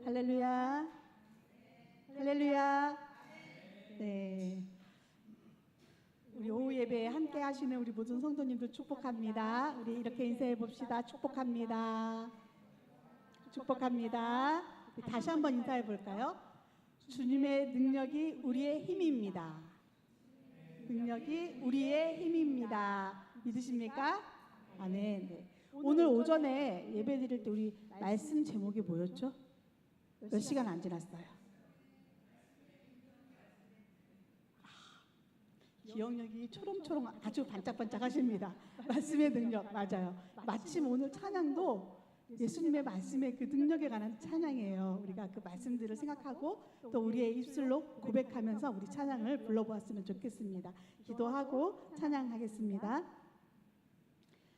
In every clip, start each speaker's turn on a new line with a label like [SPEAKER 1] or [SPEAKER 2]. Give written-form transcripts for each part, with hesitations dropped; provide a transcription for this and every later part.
[SPEAKER 1] 할렐루야. 할렐루야. 네. 우리 오후 예배에 함께 하시는 우리 모든 성도님들 축복합니다. 우리 이렇게 인사해 봅시다. 축복합니다. 축복합니다. 다시 한번 인사해 볼까요? 주님의 능력이 우리의 힘입니다. 능력이 우리의 힘입니다. 믿으십니까? 아멘. 네. 오늘 오전에 예배 드릴 때 우리 말씀 제목이 뭐였죠? 몇 시간 안 지났어요. 기억력이 초롱초롱 아주 반짝반짝 하십니다. 말씀의 능력, 맞아요. 마침 오늘 찬양도 예수님의 말씀의 그 능력에 관한 찬양이에요. 우리가 그 말씀들을 생각하고 또 우리의 입술로 고백하면서 우리 찬양을 불러보았으면 좋겠습니다. 기도하고 찬양하겠습니다.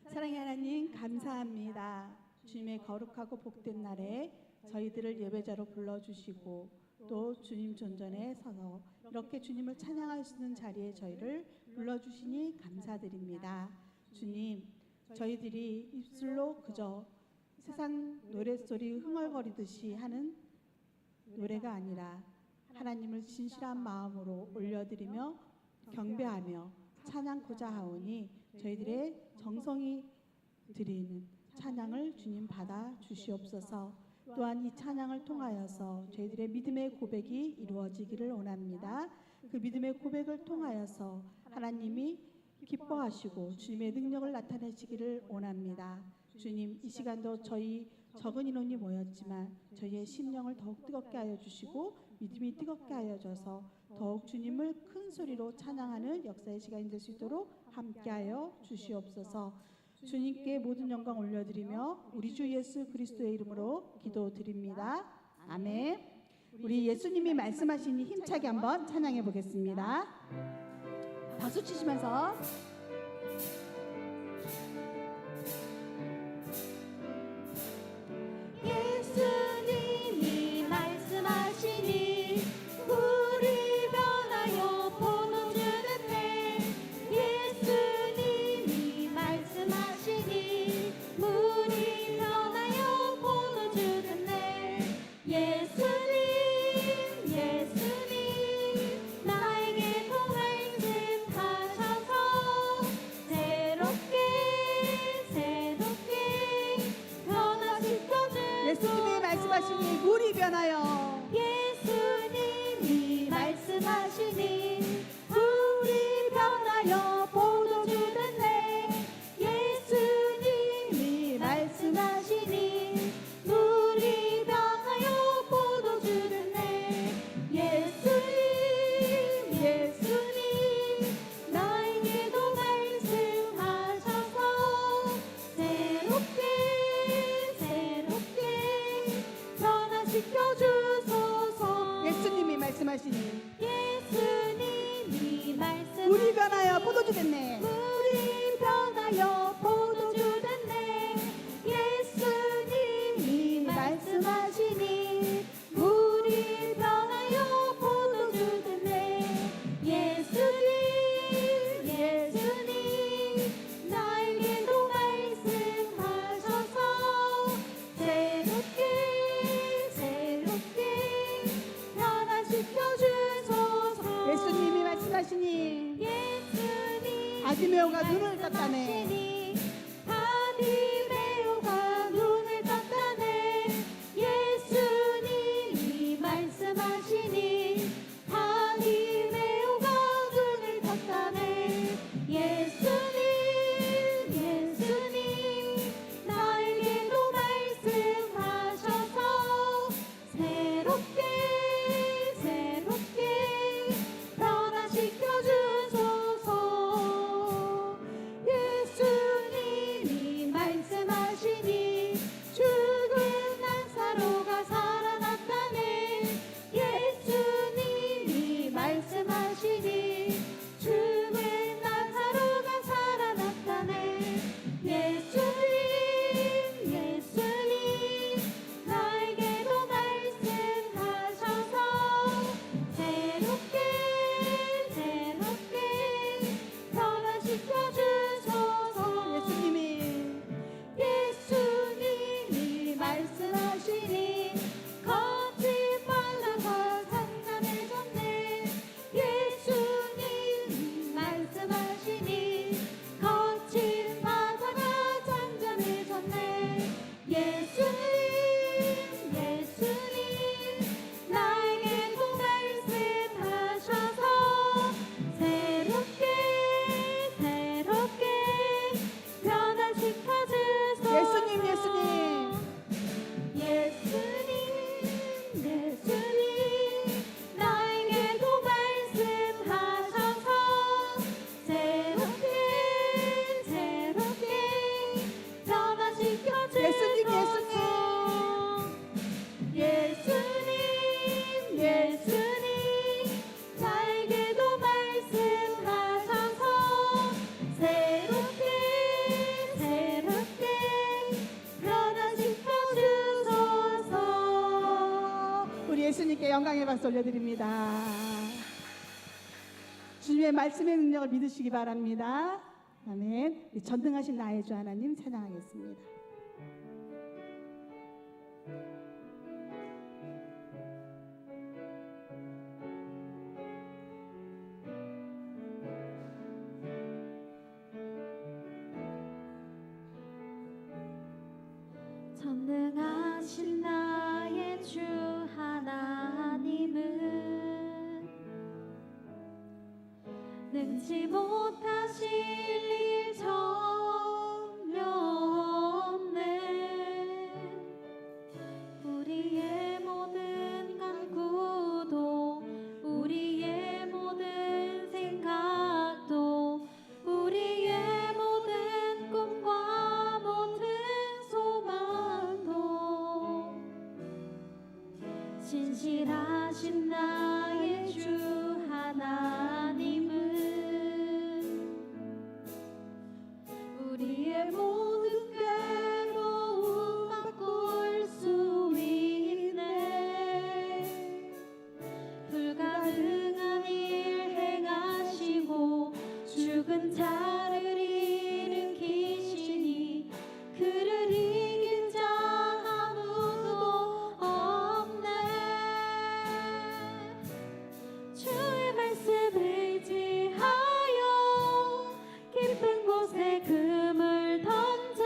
[SPEAKER 1] 사랑의 하나님, 감사합니다. 주님의 거룩하고 복된 날에 저희들을 예배자로 불러주시고 또 주님 존전에 서서 이렇게 주님을 찬양할 수 있는 자리에 저희를 불러주시니 감사드립니다. 주님, 저희들이 입술로 그저 세상 노랫소리 흥얼거리듯이 하는 노래가 아니라 하나님을 진실한 마음으로 올려드리며 경배하며 찬양코자 하오니 저희들의 정성이 드리는 찬양을 주님 받아 주시옵소서. 또한 이 찬양을 통하여서 저희들의 믿음의 고백이 이루어지기를 원합니다. 그 믿음의 고백을 통하여서 하나님이 기뻐하시고 주님의 능력을 나타내시기를 원합니다. 주님, 이 시간도 저희 적은 인원이 모였지만 저희의 심령을 더욱 뜨겁게 하여 주시고 믿음이 뜨겁게 하여 줘서 더욱 주님을 큰 소리로 찬양하는 역사의 시간이 될 수 있도록 함께하여 주시옵소서. 주님께 모든 영광 올려드리며 우리 주 예수 그리스도의 이름으로 기도드립니다. 아멘. 우리 예수님이 말씀하시니 힘차게 한번 찬양해 보겠습니다. 박수 치시면서
[SPEAKER 2] 예수님이 말씀하시니 우리 변하여 번호 주는데 예수님이 말씀하시니 우리 변하여 번호 주는데 예수님 나에게도 말씀하셔서 새롭게 변화시켜주소서.
[SPEAKER 1] 예수님이 말씀하시니 물이 변하여
[SPEAKER 2] 예수님이 말씀하시니 우리 변하여 포도 주는데 예수님이 말씀하시니 우리 변하여 포도 주는데 예수님 나에게도 말씀하셔서 새롭게 변화시켜주소서.
[SPEAKER 1] 예수님이 말씀하시니
[SPEAKER 2] 예수님이 말씀
[SPEAKER 1] 물이 변하여 포도주 됐네.
[SPEAKER 2] 물이 변하여 포도주 됐네. 예수님이 말씀하시니 물이 변하여 포도주 됐네. 예수님 나에게도 말씀하셔서 새롭게 변화시켜주소서.
[SPEAKER 1] 예수님이 말씀하시니
[SPEAKER 2] 예수님
[SPEAKER 1] 바디메오가 눈을 떴다네.
[SPEAKER 2] 바디메오가 눈을 떴다네. 예수님이 말씀하시니 바디메오가 눈을 떴다네. 예수님 나에게도 말씀하셔서 새롭게 변화시켜주소서. 예수님
[SPEAKER 1] 예수님,
[SPEAKER 2] 예수님 예수님 나에게도 말씀하셔서 새롭게 변화시켜 주소서.
[SPEAKER 1] 우리 예수님께 영광의 박수 올려드립니다. 주님의 말씀의 능력을 믿으시기 바랍니다. 아멘. 전능하신 나의 주 하나님 찬양하겠습니다.
[SPEAKER 2] 전능하신 나의 주 하나님은 능치 못하실 일 전혀 없네. 우리의 모든 간구도 우리의 모든 생각도 우리의 모든 꿈과 모든 소망도 신실하신 나의 주 하나님은 우리의 모든 괴로움 바꿀 수 있네. 불가능한 일 행하시고 죽은 자를 일으키시니 그를 이긴 자 아무도 없네. 주의 말씀을 의지하여 깊은 곳에 금을 던져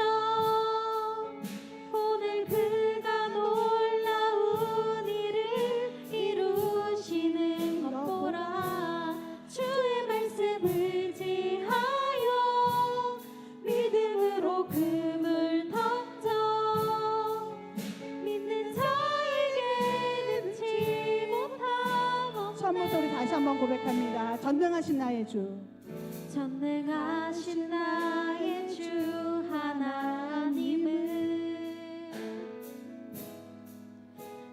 [SPEAKER 2] 오늘 그가 놀라운 일을 이루시는 것 보라. 주의 말씀을 의지하여 믿음으로 금을 던져 믿는 자에게 능치 못함.
[SPEAKER 1] 처음부터 우리 다시 한번 고백합니다. 전능하신 나의 주.
[SPEAKER 2] 전능하신 나의 주 하나님은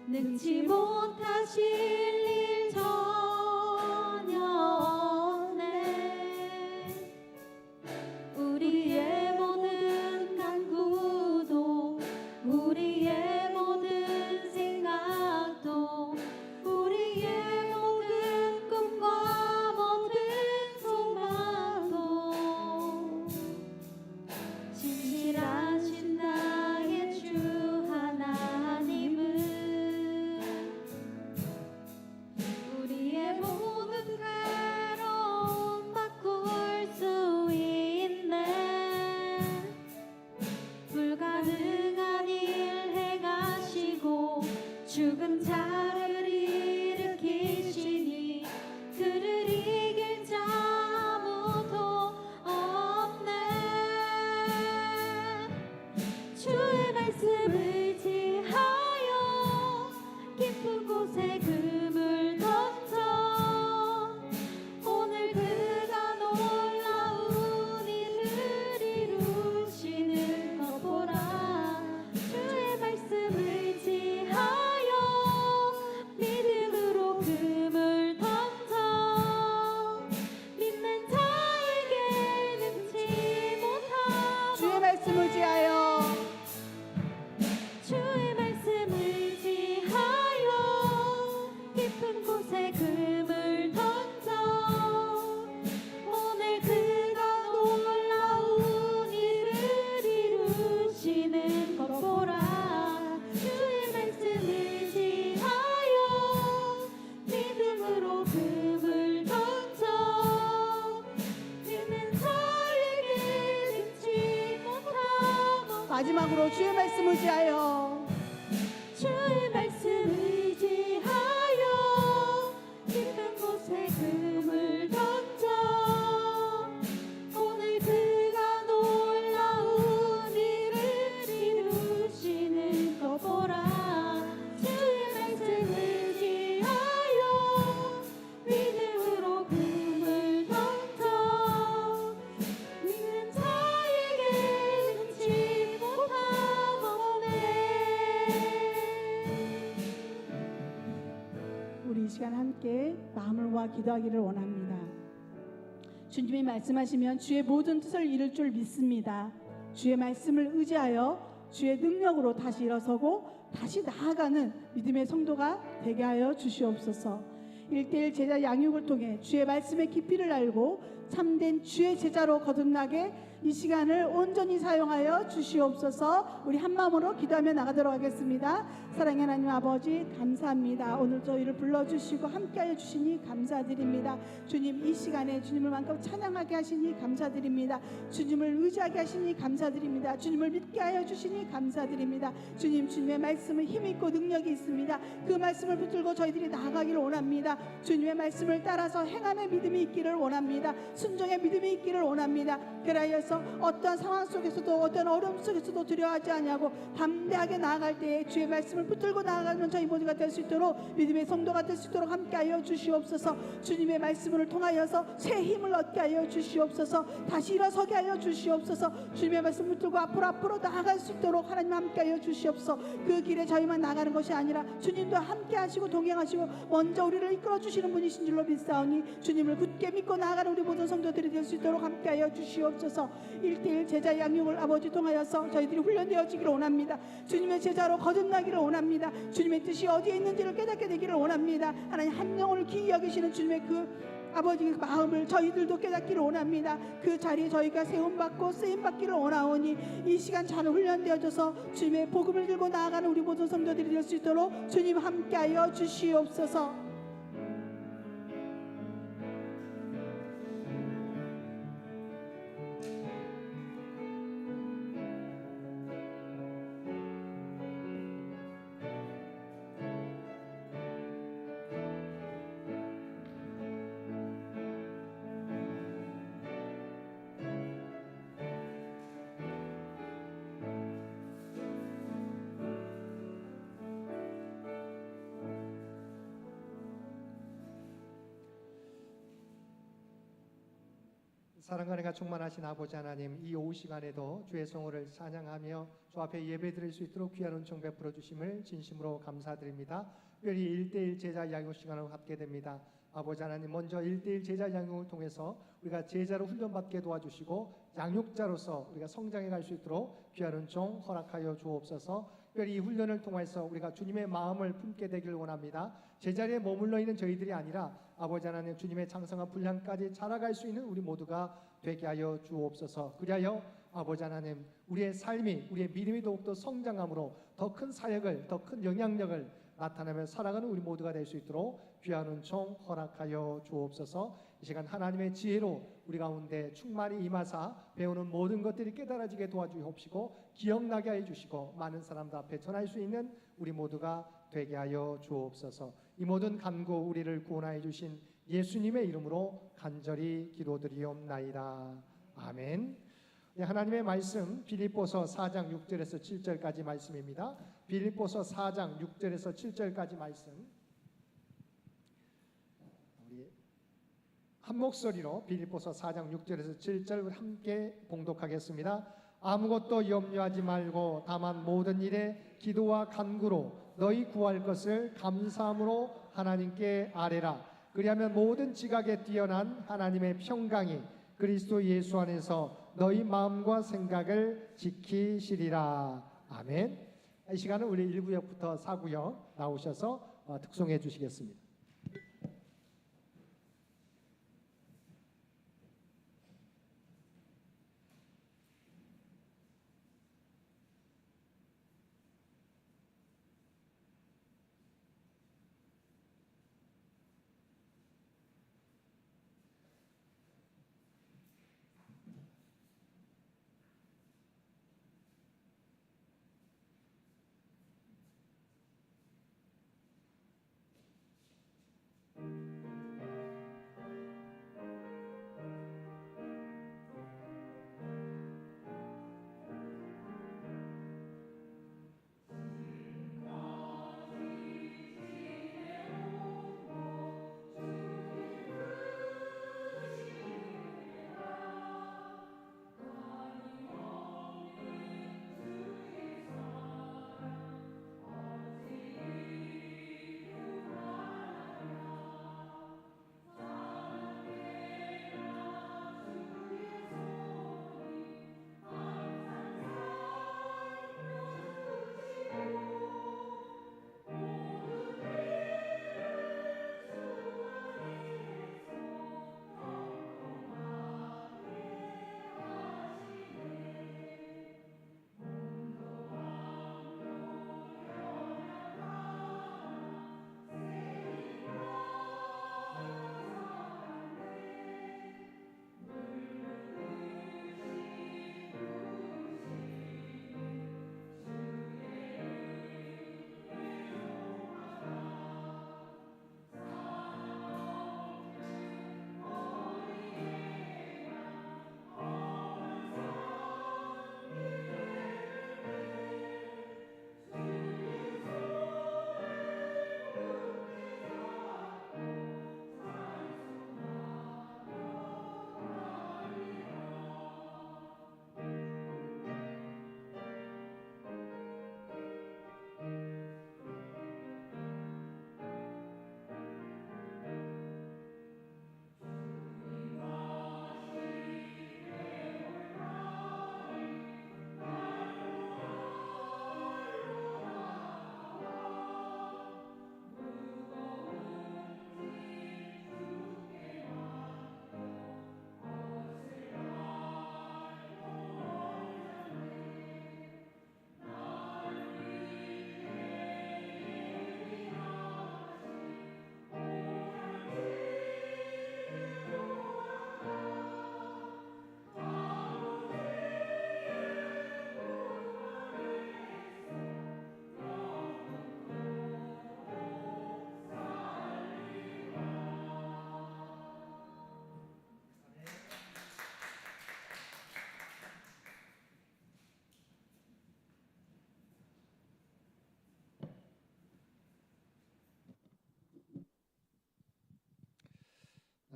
[SPEAKER 2] 능치 못하실 일 전혀 없네. 우리의 모든 간구도 우리의 모든 생각도 우리의 모든 꿈과 모든 소망도 신실하신 나의 주 하나님은 우리의 모든 괴로움 바꿀 수 있네. 불가능한 일 행하시고 죽은 자를 일으키시니 그를 이길 자 아무도 없네. 주의 말씀을 의지하여 깊은 곳에 금을 던져 오늘 그가 놀라운 일을 이루시는 것 보라. 주의 말씀을 의지하여 믿음으로 금을 던져 믿는 자에게 능치 못함.
[SPEAKER 1] 주의 말씀 의지하여
[SPEAKER 2] 주의 말씀을 의지하여 깊은 곳에 금을 던져 오늘 그가 놀라운 일을 이루시는 것 보라. 주의 말씀을 의지하여 믿음으로 금을 던져 믿는 자에게 능치 못함.
[SPEAKER 1] 마지막으로 주의 말씀 의지하여
[SPEAKER 2] 주의 말씀을 의지하여 깊은 곳에 금을 던져 오늘 그가 놀라운 일을 이루시는 것 보라. 주의 말씀을 의지하여 믿음으로 금을 던져 믿는 자에게 능치 못함
[SPEAKER 1] 함께 마음을 모아 기도하기를 원합니다. 주님이 말씀하시면 주의 모든 뜻을 이룰 줄 믿습니다. 주의 말씀을 의지하여 주의 능력으로 다시 일어서고 다시 나아가는 믿음의 성도가 되게 하여 주시옵소서. 1:1 제자 양육을 통해 주의 말씀의 깊이를 알고 참된 주의 제자로 거듭나게 이 시간을 온전히 사용하여 주시옵소서. 우리 한마음으로 기도하며 나가도록 하겠습니다. 사랑의 하나님 아버지, 감사합니다. 오늘 저희를 불러주시고 함께하여 주시니 감사드립니다. 주님, 이 시간에 주님을 만큼 찬양하게 하시니 감사드립니다. 주님을 의지하게 하시니 감사드립니다. 주님을 믿게 하여 주시니 감사드립니다. 주님, 주님의 말씀은 힘있고 능력이 있습니다. 그 말씀을 붙들고 저희들이 나아가기를 원합니다. 주님의 말씀을 따라서 행함의 믿음이 있기를 원합니다. 순종의 믿음이 있기를 원합니다. 그라여서 어떤 상황 속에서도 어떤 어려움 속에서도 두려워하지 아니하고 담대하게 나아갈 때에 주의 말씀을 붙들고 나아가는 저희 모두가 될 수 있도록 믿음의 성도가 될 수 있도록 함께하여 주시옵소서. 주님의 말씀을 통하여서 새 힘을 얻게 하여 주시옵소서. 다시 일어서게 하여 주시옵소서. 주님의 말씀을 붙들고 앞으로 나아갈 수 있도록 하나님 함께하여 주시옵소서. 그 길에 저희만 나가는 것이 아니라 주님도 함께하시고 동행하시고 먼저 우리를 이끌어 주시는 분이신 줄로 믿사오니 주님을 굳게 믿고 나아가는 우리 모든 성도들이 될 수 있도록 함께하여 주시옵소서. 1:1 제자 양육을 아버지 통하여서 저희들이 훈련되어지기를 원합니다. 주님의 제자로 거듭나기를 원합니다. 주님의 뜻이 어디에 있는지를 깨닫게 되기를 원합니다. 하나님 한 영혼을 귀히 여기시는 주님의 그 아버지의 마음을 저희들도 깨닫기를 원합니다. 그 자리에 저희가 세움받고 쓰임받기를 원하오니 이 시간 잘 훈련되어져서 주님의 복음을 들고 나아가는 우리 모든 성도들이 될 수 있도록 주님 함께하여 주시옵소서.
[SPEAKER 3] 사랑과 은혜가 충만하신 아버지 하나님, 이 오후 시간에도 주의 성호를 찬양하며 주 앞에 예배드릴 수 있도록 귀한 은총 베풀어 주심을 진심으로 감사드립니다. 특별히 1:1 제자 양육 시간을 갖게 됩니다. 아버지 하나님, 먼저 1:1 제자 양육을 통해서 우리가 제자로 훈련받게 도와주시고 양육자로서 우리가 성장해 갈 수 있도록 귀한 은총 허락하여 주옵소서. 특별히 이 훈련을 통해서 우리가 주님의 마음을 품게 되기를 원합니다. 제자리에 머물러 있는 저희들이 아니라 아버지 하나님, 주님의 장성한 분량까지 자라갈 수 있는 우리 모두가 되게 하여 주옵소서. 그리하여 아버지 하나님, 우리의 삶이, 우리의 믿음이 더욱더 성장함으로 더 큰 사역을, 더 큰 영향력을 나타내며 살아가는 우리 모두가 될 수 있도록 귀한 은총 허락하여 주옵소서. 이 시간 하나님의 지혜로 우리 가운데 충만히 임하사 배우는 모든 것들이 깨달아지게 도와주옵시고 기억나게 하여 주시고 많은 사람들 앞에 전할 수 있는 우리 모두가 되게 하여 주옵소서. 이 모든 간구 우리를 구원하여 주신 예수님의 이름으로 간절히 기도드리옵나이다. 아멘. 하나님의 말씀 빌립보서 4장 6절에서 7절까지 말씀입니다. 빌립보서 4장 6절에서 7절까지 말씀, 우리 한 목소리로 빌립보서 4장 6절에서 7절 함께 봉독하겠습니다. 아무것도 염려하지 말고 다만 모든 일에 기도와 간구로 너희 구할 것을 감사함으로 하나님께 아뢰라. 그리하면 모든 지각에 뛰어난 하나님의 평강이 그리스도 예수 안에서 너희 마음과 생각을 지키시리라. 아멘. 이 시간은 우리 1구역부터 4구역 나오셔서 특송해 주시겠습니다.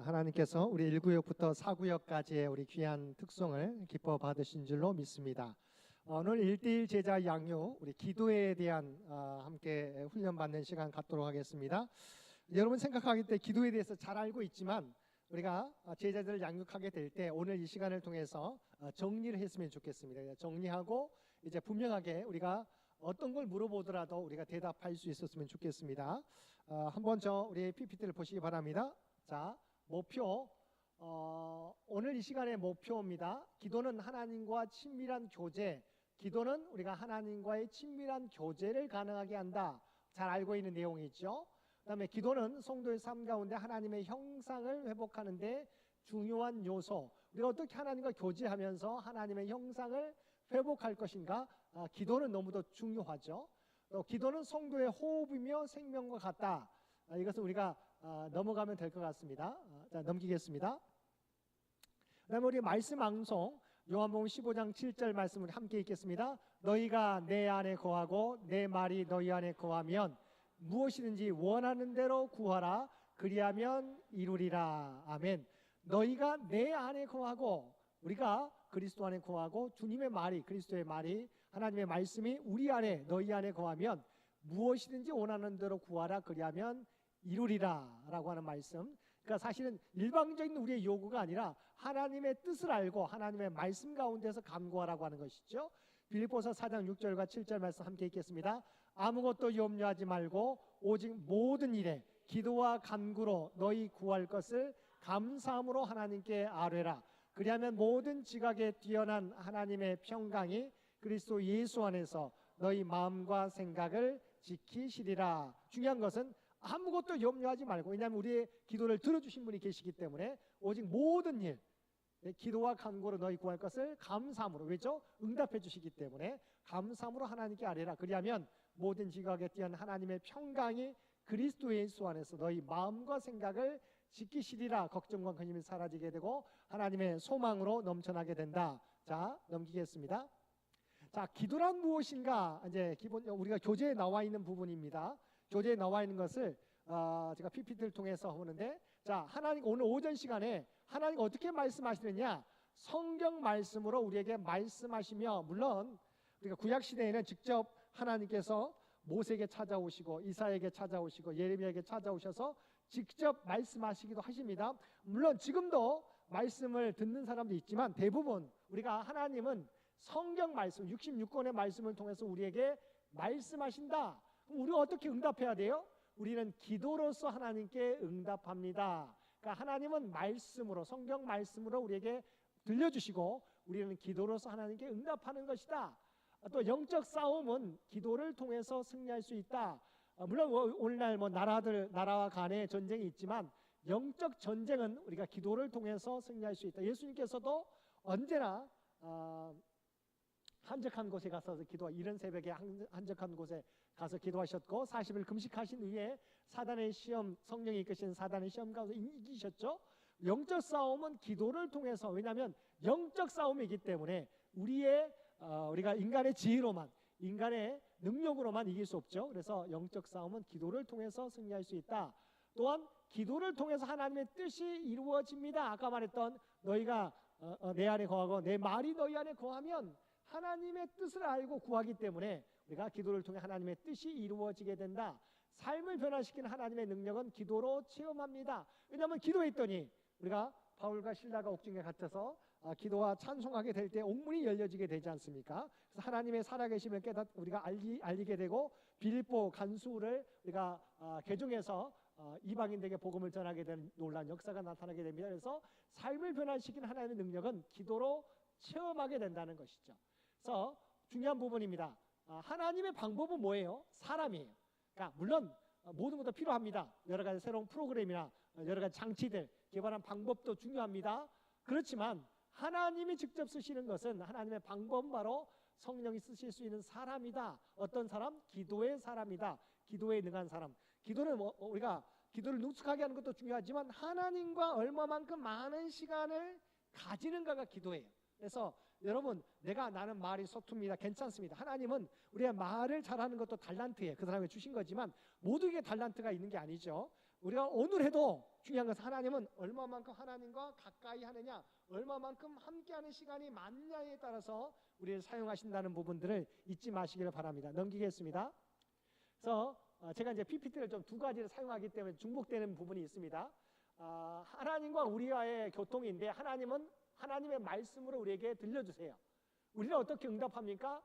[SPEAKER 3] 하나님께서 우리 1구역부터 4구역까지의 우리 귀한 특송을 기뻐 받으신 줄로 믿습니다. 오늘 1대1 제자 양육, 우리 기도에 대한 함께 훈련받는 시간 갖도록 하겠습니다. 여러분 생각하기 때 기도에 대해서 잘 알고 있지만 우리가 제자들을 양육하게 될 때 오늘 이 시간을 통해서 정리를 했으면 좋겠습니다. 정리하고 이제 분명하게 우리가 어떤 걸 물어보더라도 우리가 대답할 수 있었으면 좋겠습니다. 한번 우리 PPT를 보시기 바랍니다. 자, 목표. 오늘 이 시간의 목표입니다. 기도는 하나님과 친밀한 교제. 기도는 우리가 하나님과의 친밀한 교제를 가능하게 한다. 잘 알고 있는 내용이죠. 그다음에 기도는 성도의 삶 가운데 하나님의 형상을 회복하는 데 중요한 요소. 우리가 어떻게 하나님과 교제하면서 하나님의 형상을 회복할 것인가? 기도는 너무도 중요하죠. 또 기도는 성도의 호흡이며 생명과 같다. 이것은 우리가 넘어가면 될 것 같습니다. 자, 넘기겠습니다. 그다음에 우리 말씀 낭송 요한복음 15장 7절 말씀을 함께 읽겠습니다. 너희가 내 안에 거하고 내 말이 너희 안에 거하면 무엇이든지 원하는 대로 구하라. 그리하면 이루리라. 아멘. 너희가 내 안에 거하고, 우리가 그리스도 안에 거하고 주님의 말이, 그리스도의 말이, 하나님의 말씀이 우리 안에, 너희 안에 거하면 무엇이든지 원하는 대로 구하라. 그리하면 이루리라 라고 하는 말씀. 그러니까 사실은 일방적인 우리의 요구가 아니라 하나님의 뜻을 알고 하나님의 말씀 가운데서 간구하라고 하는 것이죠. 빌립보서 4장 6절과 7절 말씀 함께 읽겠습니다. 아무것도 염려하지 말고 오직 모든 일에 기도와 간구로 너희 구할 것을 감사함으로 하나님께 아뢰라. 그리하면 모든 지각에 뛰어난 하나님의 평강이 그리스도 예수 안에서 너희 마음과 생각을 지키시리라. 중요한 것은 아무것도 염려하지 말고, 왜냐하면 우리의 기도를 들어주신 분이 계시기 때문에 오직 모든 일, 기도와 간구로 너희 구할 것을 감사함으로, 왜죠? 응답해 주시기 때문에 감사함으로 하나님께 아뢰라. 그리하면 모든 지각에 뛰어난 하나님의 평강이 그리스도 예수 안에서 너희 마음과 생각을 지키시리라. 걱정과 근심이 사라지게 되고 하나님의 소망으로 넘쳐나게 된다. 자, 넘기겠습니다. 자, 기도란 무엇인가? 이제 기본 우리가 교재에 나와 있는 부분입니다. 교재에 나와 있는 것을 제가 PPT를 통해서 보는데, 자, 하나님 오늘 오전 시간에 하나님 어떻게 말씀하시느냐? 성경 말씀으로 우리에게 말씀하시며, 물론 우리가 구약 시대에는 직접 하나님께서 모세에게 찾아오시고 이사야에게 찾아오시고 예레미야에게 찾아오셔서 직접 말씀하시기도 하십니다. 물론 지금도 말씀을 듣는 사람도 있지만 대부분 우리가 하나님은 성경 말씀 66권의 말씀을 통해서 우리에게 말씀하신다. 그럼 우리가 어떻게 응답해야 돼요? 우리는 기도로서 하나님께 응답합니다. 그러니까 하나님은 말씀으로, 성경 말씀으로 우리에게 들려주시고 우리는 기도로서 하나님께 응답하는 것이다. 또 영적 싸움은 기도를 통해서 승리할 수 있다. 물론 오늘날 나라와 간의 전쟁이 있지만 영적 전쟁은 우리가 기도를 통해서 승리할 수 있다. 예수님께서도 언제나 한적한 곳에 가서 이른 새벽에 한적한 곳에 가서 기도하셨고 40일 금식하신 후에 사단의 시험, 성령이 이끄신 사단의 시험 가운데 이기셨죠. 영적 싸움은 기도를 통해서, 왜냐하면 영적 싸움이기 때문에 우리가 인간의 지혜로만, 인간의 능력으로만 이길 수 없죠. 그래서 영적 싸움은 기도를 통해서 승리할 수 있다. 또한 기도를 통해서 하나님의 뜻이 이루어집니다. 아까 말했던 너희가 내 안에 거하고 내 말이 너희 안에 거하면 하나님의 뜻을 알고 구하기 때문에 우리가 기도를 통해 하나님의 뜻이 이루어지게 된다. 삶을 변화시키는 하나님의 능력은 기도로 체험합니다. 왜냐하면 기도했더니 우리가 바울과 실라가 옥중에 갇혀서 기도와 찬송하게 될 때 옥문이 열려지게 되지 않습니까? 그래서 하나님의 살아계심을 우리가 알리게 되고 빌립보 간수를 우리가 개종해서 이방인들에게 복음을 전하게 되는 놀라운 역사가 나타나게 됩니다. 그래서 삶을 변화시키는 하나님의 능력은 기도로 체험하게 된다는 것이죠. 그래서 중요한 부분입니다. 하나님의 방법은 뭐예요? 사람이에요. 그러니까 물론 모든 것도 필요합니다. 여러 가지 새로운 프로그램이나 여러 가지 장치들 개발한 방법도 중요합니다. 그렇지만 하나님이 직접 쓰시는 것은, 하나님의 방법은 바로 성령이 쓰실 수 있는 사람이다. 어떤 사람? 기도의 사람이다. 기도에 능한 사람. 기도는 우리가 기도를 능숙하게 하는 것도 중요하지만 하나님과 얼마만큼 많은 시간을 가지는가가 기도예요. 그래서 여러분, 나는 말이 서툽니다. 괜찮습니다. 하나님은 우리가 말을 잘하는 것도 달란트예요. 그 사람이 주신 거지만 모두에게 달란트가 있는 게 아니죠. 우리가 오늘 해도 중요한 것은 하나님은 얼마만큼 하나님과 가까이 하느냐, 얼마만큼 함께하는 시간이 많냐에 따라서 우리를 사용하신다는 부분들을 잊지 마시기를 바랍니다. 넘기겠습니다. 그래서 제가 이제 PPT를 좀 두 가지를 사용하기 때문에 중복되는 부분이 있습니다. 하나님과 우리와의 교통인데 하나님은 하나님의 말씀으로 우리에게 들려주세요. 우리는 어떻게 응답합니까?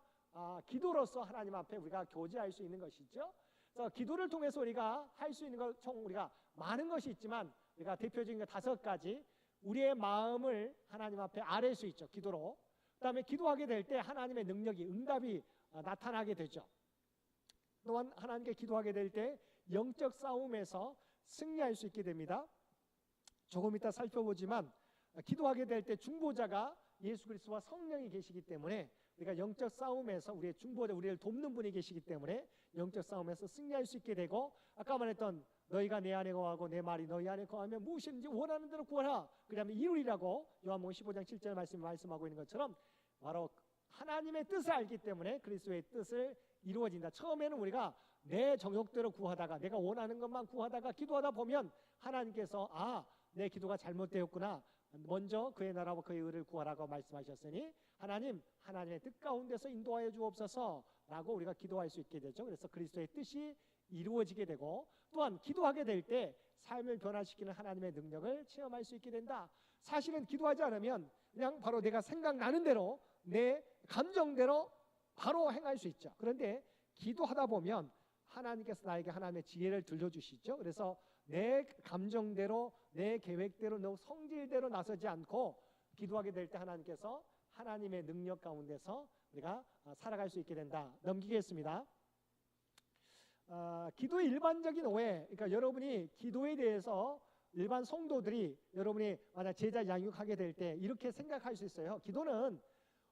[SPEAKER 3] 기도로서 하나님 앞에 우리가 교제할 수 있는 것이죠. 그래서 기도를 통해서 우리가 할 수 있는 것 총 우리가 많은 것이 있지만 우리가 대표적인 것 5가지, 우리의 마음을 하나님 앞에 아뢰 수 있죠. 기도로. 그다음에 기도하게 될 때 하나님의 능력이 응답이 나타나게 되죠. 또한 하나님께 기도하게 될 때 영적 싸움에서 승리할 수 있게 됩니다. 조금 이따 살펴보지만 기도하게 될 때 중보자가 예수 그리스도와 성령이 계시기 때문에 우리가 영적 싸움에서 우리의 중보자, 우리를 돕는 분이 계시기 때문에 영적 싸움에서 승리할 수 있게 되고, 아까 말했던 너희가 내 안에 거하고 내 말이 너희 안에 거하면 무엇이든지 원하는 대로 구하라 그러면 이루리라고 요한복음 15장 7절 말씀하고 있는 것처럼 바로 하나님의 뜻을 알기 때문에 그리스도의 뜻을 이루어진다. 처음에는 우리가 내 정욕대로 구하다가 내가 원하는 것만 구하다가 기도하다 보면 하나님께서 내 기도가 잘못되었구나, 먼저 그의 나라와 그의 의를 구하라고 말씀하셨으니 하나님의 뜻 가운데서 인도하여 주옵소서 라고 우리가 기도할 수 있게 되죠. 그래서 그리스도의 뜻이 이루어지게 되고, 또한 기도하게 될 때 삶을 변화시키는 하나님의 능력을 체험할 수 있게 된다. 사실은 기도하지 않으면 그냥 바로 내가 생각나는 대로 내 감정대로 바로 행할 수 있죠. 그런데 기도하다 보면 하나님께서 나에게 하나님의 지혜를 들려주시죠. 그래서 내 감정대로 내 계획대로 내 성질대로 나서지 않고 기도하게 될 때 하나님께서 하나님의 능력 가운데서 우리가 살아갈 수 있게 된다. 넘기겠습니다. 기도의 일반적인 오해, 그러니까 여러분이 기도에 대해서 일반 성도들이 여러분이 만약 제자 양육하게 될 때 이렇게 생각할 수 있어요. 기도는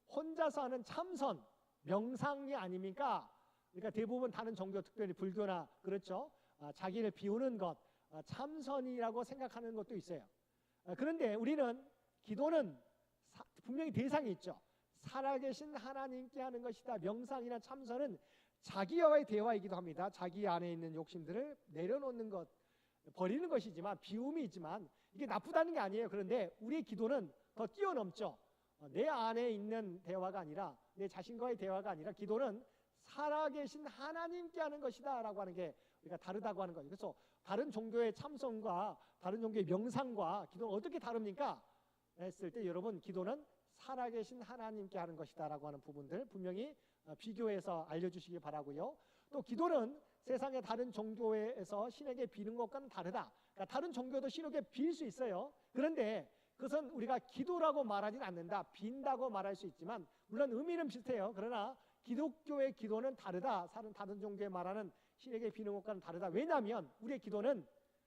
[SPEAKER 3] 혼자서 하는 참선, 명상이 아닙니까? 그러니까 대부분 다른 종교, 특별히 불교나 그렇죠. 자기를 비우는 것, 참선이라고 생각하는 것도 있어요. 그런데 우리는 기도는 분명히 대상이 있죠. 살아계신 하나님께 하는 것이다. 명상이나 참선은 자기와의 대화이기도 합니다. 자기 안에 있는 욕심들을 내려놓는 것, 버리는 것이지만, 비움이 있지만 이게 나쁘다는 게 아니에요. 그런데 우리의 기도는 더 뛰어넘죠. 내 안에 있는 대화가 아니라, 내 자신과의 대화가 아니라, 기도는 살아계신 하나님께 하는 것이다 라고 하는 게 우리가 다르다고 하는 거죠. 그래서 다른 종교의 참선과 다른 종교의 명상과 기도는 어떻게 다릅니까? 했을 때 여러분, 기도는 살아계신 하나님께 하는 것이다 라고 하는 부분들 분명히 비교해서 알려주시기 바라고요. 또 기도는 세상의 다른 종교에서 신에게 비는 것과는 다르다. 그러니까 다른 종교도 신에게 빌 수 있어요. 그런데 그것은 우리가 기도라고 말하지는 않는다. 빈다고 말할 수 있지만 물론 의미는 비슷해요. 그러나 기독교의 기도는 다르다. 다른 종교에 말하는 신에게 비는 것과는 다르다. 왜냐하면 우리의 기도는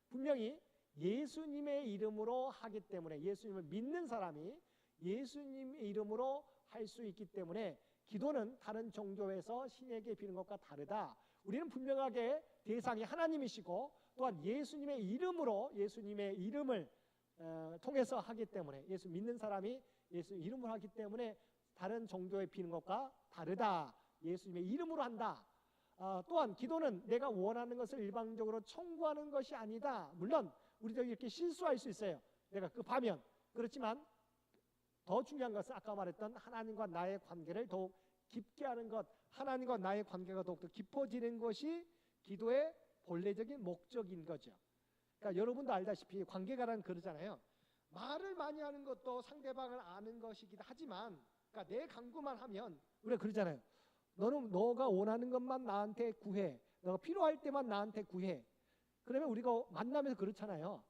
[SPEAKER 3] 분명히 예수님의 이름으로 하기 때문에, 예수님을 믿는 사람이 예수님의 이름으로 할 수 있기 때문에 기도는 다른 종교에서 신에게 비는 것과 다르다. 우리는 분명하게 대상이 하나님이시고 또한 예수님의 이름으로, 예수님의 이름을 통해서 하기 때문에, 예수 믿는 사람이 예수 이름으로 하기 때문에 다른 종교에 비는 것과 다르다. 예수님의 이름으로 한다. 또한 기도는 내가 원하는 것을 일방적으로 청구하는 것이 아니다. 물론 우리도 이렇게 실수할 수 있어요. 내가 급하면. 그렇지만 더 중요한 것은 아까 말했던 하나님과 나의 관계를 더욱 깊게 하는 것, 하나님과 나의 관계가 더욱더 깊어지는 것이 기도의 본래적인 목적인 거죠. 그러니까 여러분도 알다시피 관계가란 그러잖아요. 말을 많이 하는 것도 상대방을 아는 것이기도 하지만, 그러니까 내 강구만 하면 우리가 그러잖아요. 너가 원하는 것만 나한테 구해. 너가 필요할 때만 나한테 구해. 그러면 우리가 만나면서 그렇잖아요.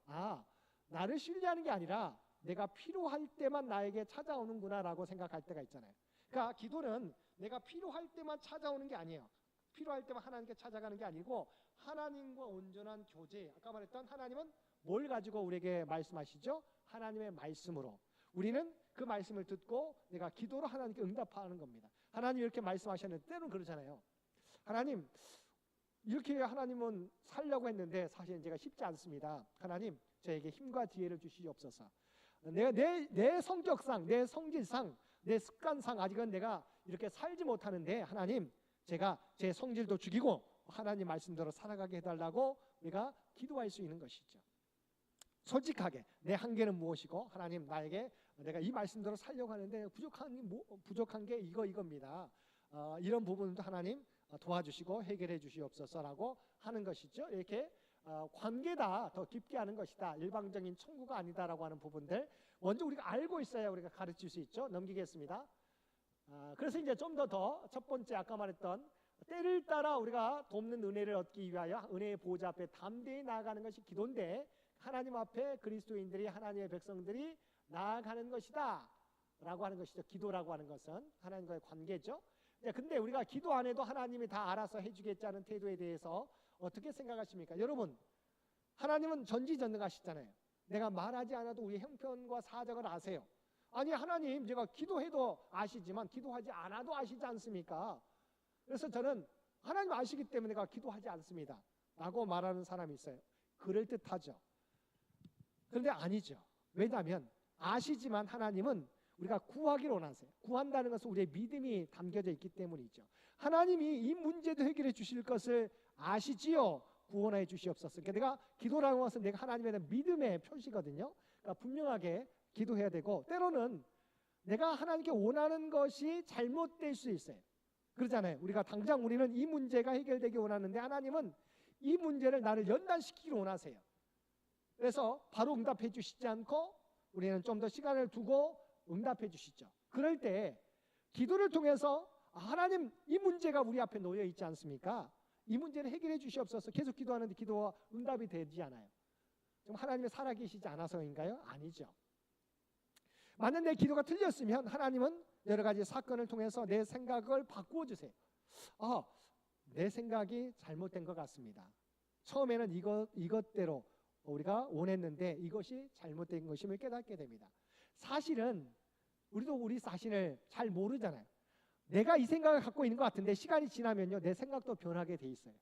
[SPEAKER 3] 나를 신뢰하는 게 아니라 내가 필요할 때만 나에게 찾아오는구나 라고 생각할 때가 있잖아요. 그러니까 기도는 내가 필요할 때만 찾아오는 게 아니에요. 필요할 때만 하나님께 찾아가는 게 아니고 하나님과 온전한 교제. 아까 말했던 하나님은 뭘 가지고 우리에게 말씀하시죠? 하나님의 말씀으로. 우리는 그 말씀을 듣고 내가 기도로 하나님께 응답하는 겁니다. 하나님 이렇게 말씀하셨는데 때로는 그러잖아요. 하나님 이렇게 하나님은 살려고 했는데 사실은 제가 쉽지 않습니다. 하나님 저에게 힘과 지혜를 주시옵소서. 내 성격상, 내 성질상, 내 습관상 아직은 내가 이렇게 살지 못하는데 하나님 제가 제 성질도 죽이고 하나님 말씀대로 살아가게 해달라고 우리가 기도할 수 있는 것이죠. 솔직하게 내 한계는 무엇이고 하나님 나에게 내가 이 말씀대로 살려고 하는데 부족한 게 이겁니다. 이런 부분도 하나님 도와주시고 해결해 주시옵소서라고 하는 것이죠. 이렇게 관계다 더 깊게 하는 것이다. 일방적인 청구가 아니다라고 하는 부분들 먼저 우리가 알고 있어야 우리가 가르칠 수 있죠. 넘기겠습니다. 그래서 이제 좀 더 첫 번째 아까 말했던 때를 따라 우리가 돕는 은혜를 얻기 위하여 은혜의 보좌 앞에 담대히 나아가는 것이 기도인데 하나님 앞에 그리스도인들이 하나님의 백성들이 나아가는 것이다 라고 하는 것이죠. 기도라고 하는 것은 하나님과의 관계죠. 근데 우리가 기도 안 해도 하나님이 다 알아서 해주겠다는 태도에 대해서 어떻게 생각하십니까? 여러분, 하나님은 전지전능하시잖아요. 내가 말하지 않아도 우리 형편과 사정을 아세요. 아니 하나님, 제가 기도해도 아시지만 기도하지 않아도 아시지 않습니까? 그래서 저는 하나님 아시기 때문에 내가 기도하지 않습니다 라고 말하는 사람이 있어요. 그럴듯하죠. 그런데 아니죠. 왜냐하면 아시지만 하나님은 우리가 구하기를 원하세요. 구한다는 것은 우리의 믿음이 담겨져 있기 때문이죠. 하나님이 이 문제도 해결해 주실 것을 아시지요. 구원해 주시옵소서. 그러니까 내가 기도라고 해서 내가 하나님에 대한 믿음의 표시거든요. 그러니까 분명하게 기도해야 되고, 때로는 내가 하나님께 원하는 것이 잘못될 수 있어요. 그러잖아요. 우리가 당장 우리는 이 문제가 해결되기 원하는데 하나님은 이 문제를 나를 연단시키기를 원하세요. 그래서 바로 응답해 주시지 않고 우리는 좀 더 시간을 두고 응답해 주시죠. 그럴 때 기도를 통해서 하나님, 이 문제가 우리 앞에 놓여 있지 않습니까? 이 문제를 해결해 주시옵소서. 계속 기도하는데 기도와 응답이 되지 않아요. 좀 하나님이 살아계시지 않아서인가요? 아니죠. 만약 내 기도가 틀렸으면 하나님은 여러 가지 사건을 통해서 내 생각을 바꾸어 주세요. 내 생각이 잘못된 것 같습니다. 처음에는 이것대로 우리가 원했는데 이것이 잘못된 것임을 깨닫게 됩니다. 사실은 우리도 우리 자신을 잘 모르잖아요. 내가 이 생각을 갖고 있는 것 같은데 시간이 지나면요, 내 생각도 변하게 돼 있어요.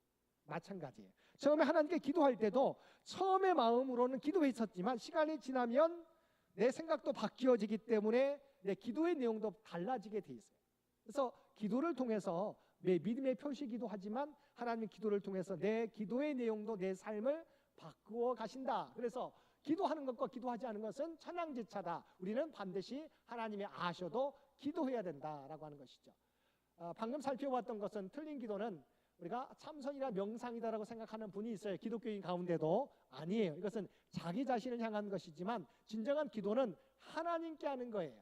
[SPEAKER 3] 마찬가지예요. 처음에 하나님께 기도할 때도 처음의 마음으로는 기도했었지만 시간이 지나면 내 생각도 바뀌어지기 때문에 내 기도의 내용도 달라지게 돼 있어요. 그래서 기도를 통해서 내 믿음의 표시기도 하지만 하나님의 기도를 통해서 내 기도의 내용도 내 삶을 바꾸어 가신다. 그래서 기도하는 것과 기도하지 않은 것은 천양지차다. 우리는 반드시 하나님이 아셔도 기도해야 된다라고 하는 것이죠. 방금 살펴봤던 것은 틀린 기도는 우리가 참선이나 명상이다라고 생각하는 분이 있어요. 기독교인 가운데도 아니에요. 이것은 자기 자신을 향한 것이지만 진정한 기도는 하나님께 하는 거예요.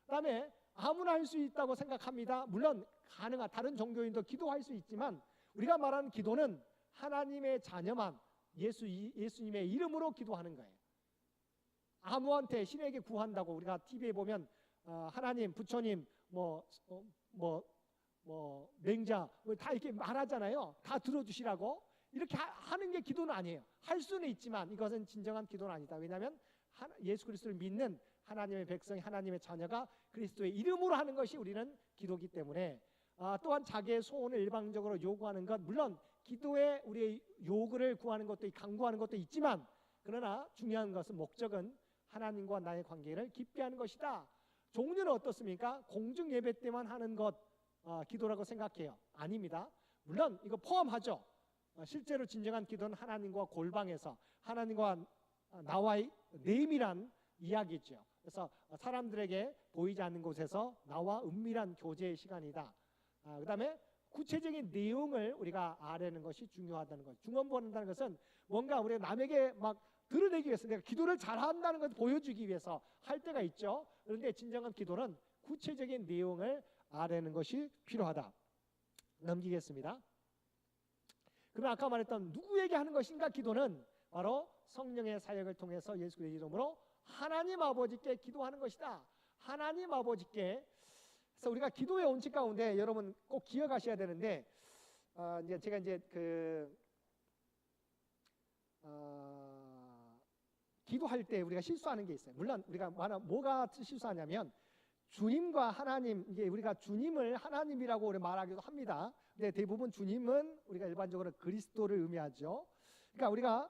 [SPEAKER 3] 그다음에 아무나 할 수 있다고 생각합니다. 물론 가능한 다른 종교인도 기도할 수 있지만 우리가 말하는 기도는 하나님의 자녀만 예수님의 이름으로 기도하는 거예요. 아무한테 신에게 구한다고 우리가 TV에 보면 하나님, 부처님, 맹자 다 이렇게 말하잖아요. 다 들어주시라고. 이렇게 하는 게 기도는 아니에요. 할 수는 있지만 이것은 진정한 기도는 아니다. 왜냐하면 예수 그리스도를 믿는 하나님의 백성이, 하나님의 자녀가 그리스도의 이름으로 하는 것이 우리는 기도이기 때문에 또한 자기의 소원을 일방적으로 요구하는 것, 물론 기도에 우리의 요구를 구하는 것도 간구하는 것도 있지만, 그러나 중요한 것은 목적은 하나님과 나의 관계를 깊게 하는 것이다. 종류는 어떻습니까? 공중 예배 때만 하는 것 기도라고 생각해요. 아닙니다. 물론 이거 포함하죠. 실제로 진정한 기도는 하나님과 골방에서 하나님과 나와의 내밀한 이야기죠. 그래서 사람들에게 보이지 않는 곳에서 나와 은밀한 교제의 시간이다. 그다음에 구체적인 내용을 우리가 아는 것이 중요하다는 것. 중언부언한다는 것은 뭔가 우리가 남에게 막 드러내기 위해서, 내가 기도를 잘한다는 것을 보여주기 위해서 할 때가 있죠. 그런데 진정한 기도는 구체적인 내용을 아는 것이 필요하다. 넘기겠습니다. 그럼 아까 말했던 누구에게 하는 것인가? 기도는 바로 성령의 사역을 통해서 예수 그리스도의 이름으로 하나님 아버지께 기도하는 것이다. 하나님 아버지께. 그래서 우리가 기도의 원칙 가운데 여러분 꼭 기억하셔야 되는데, 이제 제가 이제 기도할 때 우리가 실수하는 게 있어요. 물론 우리가 뭐가 실수하냐면 주님과 하나님, 이게 우리가 주님을 하나님이라고 말하기도 합니다. 근데 대부분 주님은 우리가 일반적으로 그리스도를 의미하죠. 그러니까 우리가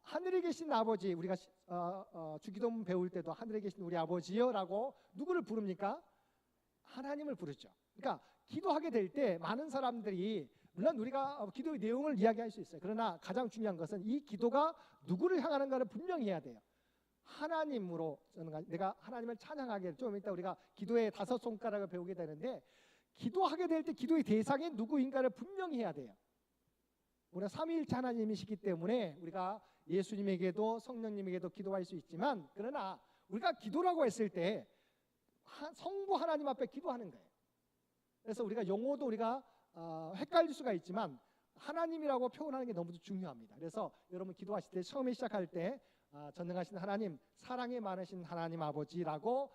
[SPEAKER 3] 하늘에 계신 아버지, 우리가 주기도문 배울 때도 하늘에 계신 우리 아버지요라고 누구를 부릅니까? 하나님을 부르죠. 그러니까 기도하게 될 때 많은 사람들이
[SPEAKER 4] 물론 우리가 기도의 내용을 이야기할 수 있어요. 그러나 가장 중요한 것은 이 기도가 누구를 향하는가를 분명히 해야 돼요. 하나님으로, 내가 하나님을 찬양하게, 좀 이따 우리가 기도의 5손가락을 배우게 되는데, 기도하게 될 때 기도의 대상이 누구인가를 분명히 해야 돼요. 우리가 삼위일체 하나님이시기 때문에 우리가 예수님에게도 성령님에게도 기도할 수 있지만, 그러나 우리가 기도라고 했을 때 성부 하나님 앞에 기도하는 거예요. 그래서 우리가 용어도 우리가 헷갈릴 수가 있지만 하나님이라고 표현하는 게 너무 중요합니다. 그래서 여러분 기도하실 때 처음에 시작할 때 전능하신 하나님, 사랑이 많으신 하나님 아버지라고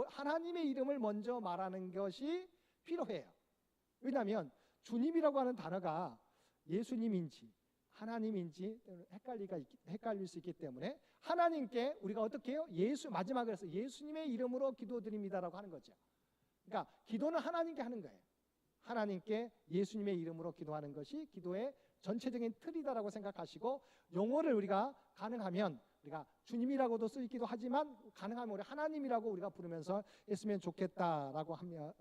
[SPEAKER 4] 하나님의 이름을 먼저 말하는 것이 필요해요. 왜냐하면 주님이라고 하는 단어가 예수님인지 하나님인지 헷갈릴 수 있기 때문에 하나님께 우리가 어떻게 해요? 마지막에 해서 예수님의 이름으로 기도드립니다라고 하는 거죠. 그러니까 기도는 하나님께 하는 거예요. 하나님께 예수님의 이름으로 기도하는 것이 기도의 전체적인 틀이다라고 생각하시고, 용어를 우리가 가능하면 우리가 주님이라고도 쓰기도 하지만 가능하면 우리 하나님이라고 우리가 부르면서 했으면 좋겠다라고 하면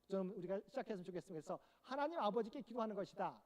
[SPEAKER 4] 좀 우리가 시작했으면 좋겠습니다. 그래서 하나님 아버지께 기도하는 것이다.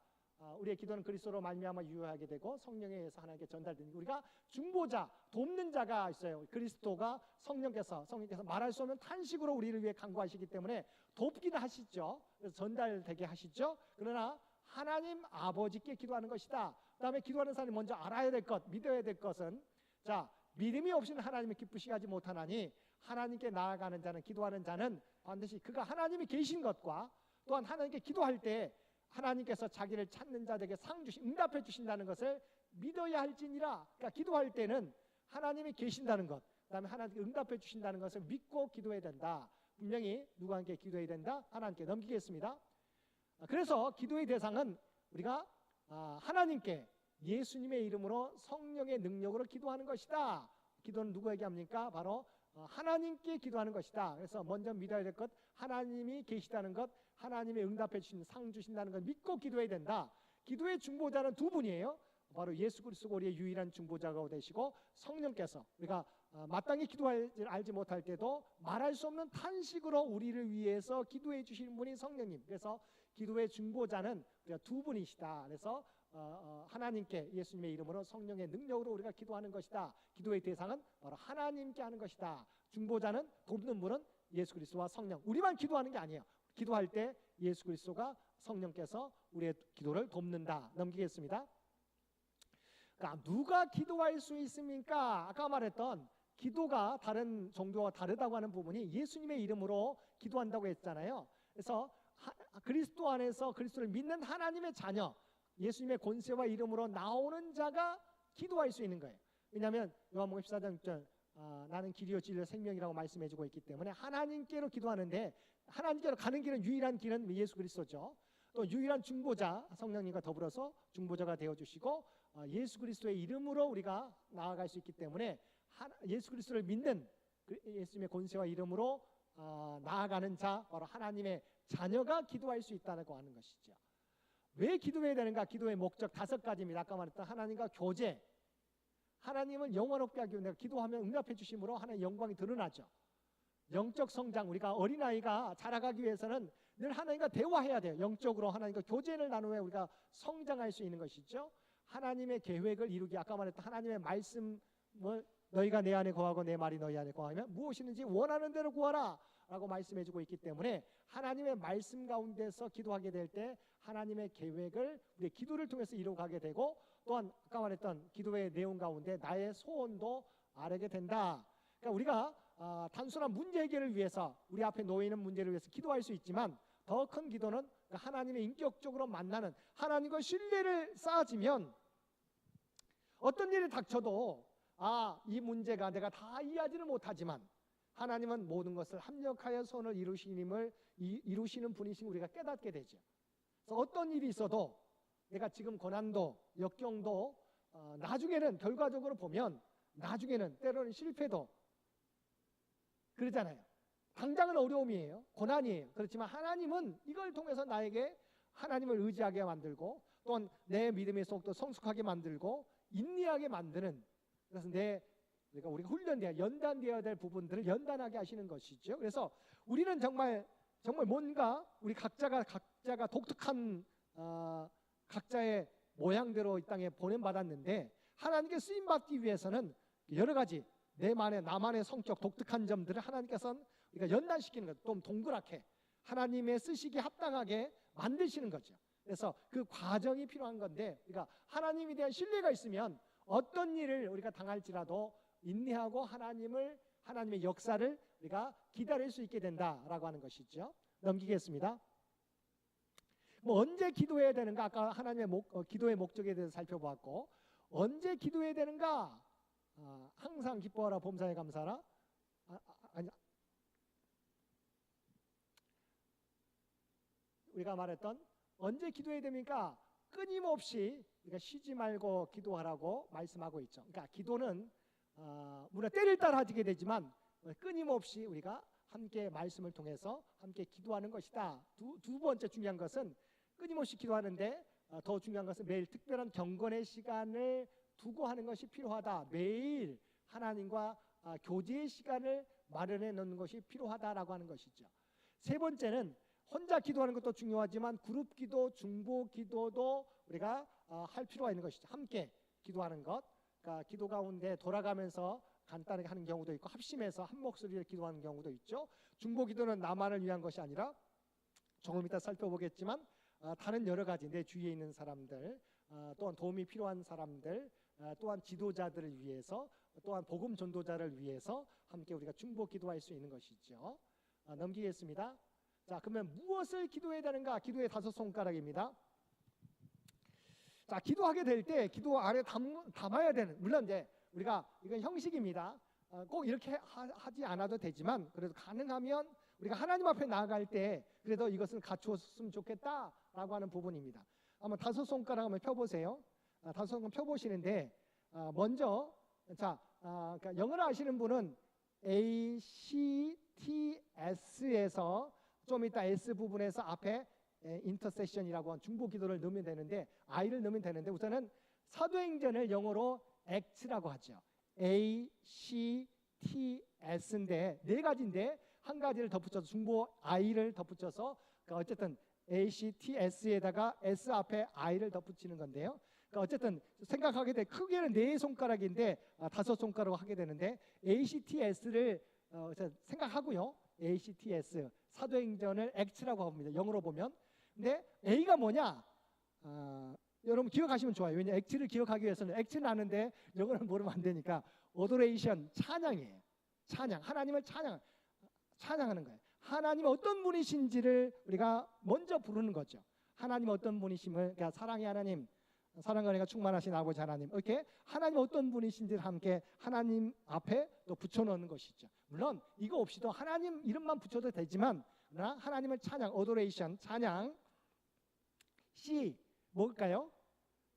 [SPEAKER 4] 우리의 기도는 그리스도로 말미암아 유효하게 되고 성령에 의해서 하나님께 전달되는, 우리가 중보자, 돕는 자가 있어요. 그리스도가 성령께서 말할 수 없는 탄식으로 우리를 위해 간구하시기 때문에 돕기는 하시죠. 그래서 전달되게 하시죠. 그러나 하나님 아버지께 기도하는 것이다. 그다음에 기도하는 사람이 먼저 알아야 될 것, 믿어야 될 것은, 자, 믿음이 없이는 하나님을 기쁘시게 하지 못하나니 하나님께 나아가는 자는, 기도하는 자는 반드시 그가 하나님이 계신 것과 또한 하나님께 기도할 때 하나님께서 자기를 찾는 자들에게 응답해 주신다는 것을 믿어야 할지니라. 그러니까 기도할 때는 하나님이 계신다는 것, 그다음에 하나님께 응답해 주신다는 것을 믿고 기도해야 된다. 분명히 누구와 함께 기도해야 된다. 하나님께 넘기겠습니다. 그래서 기도의 대상은 우리가 하나님께 예수님의 이름으로 성령의 능력으로 기도하는 것이다. 기도는 누구에게 합니까? 바로 하나님께 기도하는 것이다. 그래서 먼저 믿어야 될 것, 하나님이 계시다는 것, 하나님이 응답해 주신 상 주신다는 것 믿고 기도해야 된다. 기도의 중보자는 두 분이에요. 바로 예수 그리스도가 우리의 유일한 중보자가 되시고, 성령께서 우리가 마땅히 기도할 줄 알지 못할 때도 말할 수 없는 탄식으로 우리를 위해서 기도해 주시는 분이 성령님. 그래서 기도의 중보자는 우리가 두 분이시다. 그래서 하나님께 예수님의 이름으로 성령의 능력으로 우리가 기도하는 것이다. 기도의 대상은 바로 하나님께 하는 것이다. 중보자는, 돕는 분은 예수 그리스도와 성령. 우리만 기도하는 게 아니에요. 기도할 때 예수 그리스도가 성령께서 우리의 기도를 돕는다. 넘기겠습니다. 그러니까 누가 기도할 수 있습니까? 아까 말했던 기도가 다른 종교와 다르다고 하는 부분이 예수님의 이름으로 기도한다고 했잖아요. 그래서 그리스도 안에서 그리스도를 믿는 하나님의 자녀, 예수님의 권세와 이름으로 나오는 자가 기도할 수 있는 거예요. 왜냐하면 요한복음 14장 6절 나는 길이요 진리요 생명이라고 말씀해주고 있기 때문에 하나님께로 기도하는데, 하나님께로 가는 길은, 유일한 길은 예수 그리스도죠. 또 유일한 중보자 성령님과 더불어서 중보자가 되어주시고 예수 그리스도의 이름으로 우리가 나아갈 수 있기 때문에 예수 그리스도를 믿는 예수님의 권세와 이름으로 나아가는 자, 바로 하나님의 자녀가 기도할 수 있다고 하는 것이죠. 왜 기도해야 되는가? 기도의 목적 5가지입니다. 아까 말했던 하나님과 교제, 하나님을 영원롭게 하기 위해 내가 기도하면 응답해 주심으로 하나님의 영광이 드러나죠. 영적 성장, 우리가 어린아이가 자라가기 위해서는 늘 하나님과 대화해야 돼요. 영적으로 하나님과 교제를 나누어 우리가 성장할 수 있는 것이죠. 하나님의 계획을 이루기, 아까 말했던 하나님의 말씀을, 너희가 내 안에 거하고 내 말이 너희 안에 거하면 무엇이든지 원하는 대로 구하라 라고 말씀해주고 있기 때문에 하나님의 말씀 가운데서 기도하게 될 때 하나님의 계획을 우리의 기도를 통해서 이루어가게 되고, 또한 아까 말했던 기도의 내용 가운데 나의 소원도 아뢰게 된다. 그러니까 우리가 단순한 문제 해결을 위해서, 우리 앞에 놓여 있는 문제를 위해서 기도할 수 있지만, 더 큰 기도는 하나님의 인격적으로 만나는, 하나님과 신뢰를 쌓아지면 어떤 일이 닥쳐도 이 문제가 내가 다 이해하지는 못하지만 하나님은 모든 것을 합력하여 선을 이루시는 분이신 우리가 깨닫게 되죠. 그래서 어떤 일이 있어도, 내가 지금 고난도 역경도 나중에는, 결과적으로 보면 나중에는 때로는 실패도 그러잖아요. 당장은 어려움이에요, 고난이에요. 그렇지만 하나님은 이걸 통해서 나에게 하나님을 의지하게 만들고, 또한 내 믿음의 속도 성숙하게 만들고 인내하게 만드는, 그래서 우리가 훈련되어 연단되어야 될 부분들을 연단하게 하시는 것이죠. 그래서 우리는 정말 뭔가 우리 각자가 독특한 각자의 모양대로 이 땅에 보냄받았는데 하나님께 쓰임 받기 위해서는 여러 가지 나만의 성격 독특한 점들을 하나님께서는 우리가 연단시키는 거죠. 좀 동그랗게 하나님의 쓰시기에 합당하게 만드시는 거죠. 그래서 그 과정이 필요한 건데, 그러니까 하나님에 대한 신뢰가 있으면 어떤 일을 우리가 당할지라도 인내하고 하나님의 역사를 우리가 기다릴 수 있게 된다라고 하는 것이죠. 넘기겠습니다. 뭐 언제 기도해야 되는가? 아까 하나님의 기도의 목적에 대해서 살펴보았고, 언제 기도해야 되는가? 항상 기뻐하라, 범사에 감사하라. 아니, 우리가 말했던 언제 기도해야 됩니까? 끊임없이 우리가 쉬지 말고 기도하라고 말씀하고 있죠. 그러니까 기도는 물론 때를 따라 하게 되지만 끊임없이 우리가 함께 말씀을 통해서 함께 기도하는 것이다. 두 번째 중요한 것은 끊임없이 기도하는데 더 중요한 것은 매일 특별한 경건의 시간을 두고 하는 것이 필요하다. 매일 하나님과 교제의 시간을 마련해 놓는 것이 필요하다라고 하는 것이죠. 세 번째는 혼자 기도하는 것도 중요하지만 그룹 기도, 중보 기도도 우리가 할 필요가 있는 것이죠. 함께 기도하는 것. 그러니까 기도 가운데 돌아가면서 간단하게 하는 경우도 있고 합심해서 한 목소리로 기도하는 경우도 있죠. 중보 기도는 나만을 위한 것이 아니라 조금 이따 살펴보겠지만 다른 여러 가지 내 주위에 있는 사람들, 또한 도움이 필요한 사람들, 또한 지도자들을 위해서, 또한 복음 전도자를 위해서 함께 우리가 중보 기도할 수 있는 것이죠. 넘기겠습니다. 자, 그러면 무엇을 기도해야 되는가? 기도의 5손가락입니다. 자, 기도하게 될 때 기도 안에 담아야 되는, 물론 이제 우리가 이건 형식입니다. 꼭 이렇게 하지 않아도 되지만 그래도 가능하면 우리가 하나님 앞에 나아갈 때 그래도 이것은 갖추었으면 좋겠다라고 하는 부분입니다. 한번 5손가락 한번 펴보세요. 5손가락 펴보시는데 먼저 그러니까 영어를 아시는 분은 A, C, T, S에서 좀 이따 S 부분에서 앞에 인터세션이라고 하는 중보 기도를 넣으면 되는데 I를 넣으면 되는데 우선은 사도행전을 영어로 Acts라고 하죠. A, C, T, S인데 네 가지인데 한 가지를 덧붙여서 중보 I를 덧붙여서 그러니까 어쨌든 A, C, T, S에다가 S 앞에 I를 덧붙이는 건데요. 그러니까 어쨌든 생각하게 돼 크게는 네 손가락인데 5손가락으로 하게 되는데 A, C, T, S를 생각하고요. A, C, T, S 사도행전을 Acts라고 합니다. 영어로 보면. 근데 A가 뭐냐? 여러분 기억하시면 좋아요. 왜냐 액트를 기억하기 위해서는 액트는 아는데 영어를 모르면 안 되니까 어도레이션 찬양이에요. 찬양, 하나님을 찬양하는 거예요. 하나님 어떤 분이신지를 우리가 먼저 부르는 거죠. 하나님 어떤 분이심을, 그러니까 사랑의 하나님, 사랑과 은혜가 충만하신 아버지 하나님, 이렇게 하나님 어떤 분이신지를 함께 하나님 앞에 또 붙여놓는 것이죠. 물론 이거 없이도 하나님 이름만 붙여도 되지만 하나님을 찬양, 어도레이션, 찬양. C 뭘까요?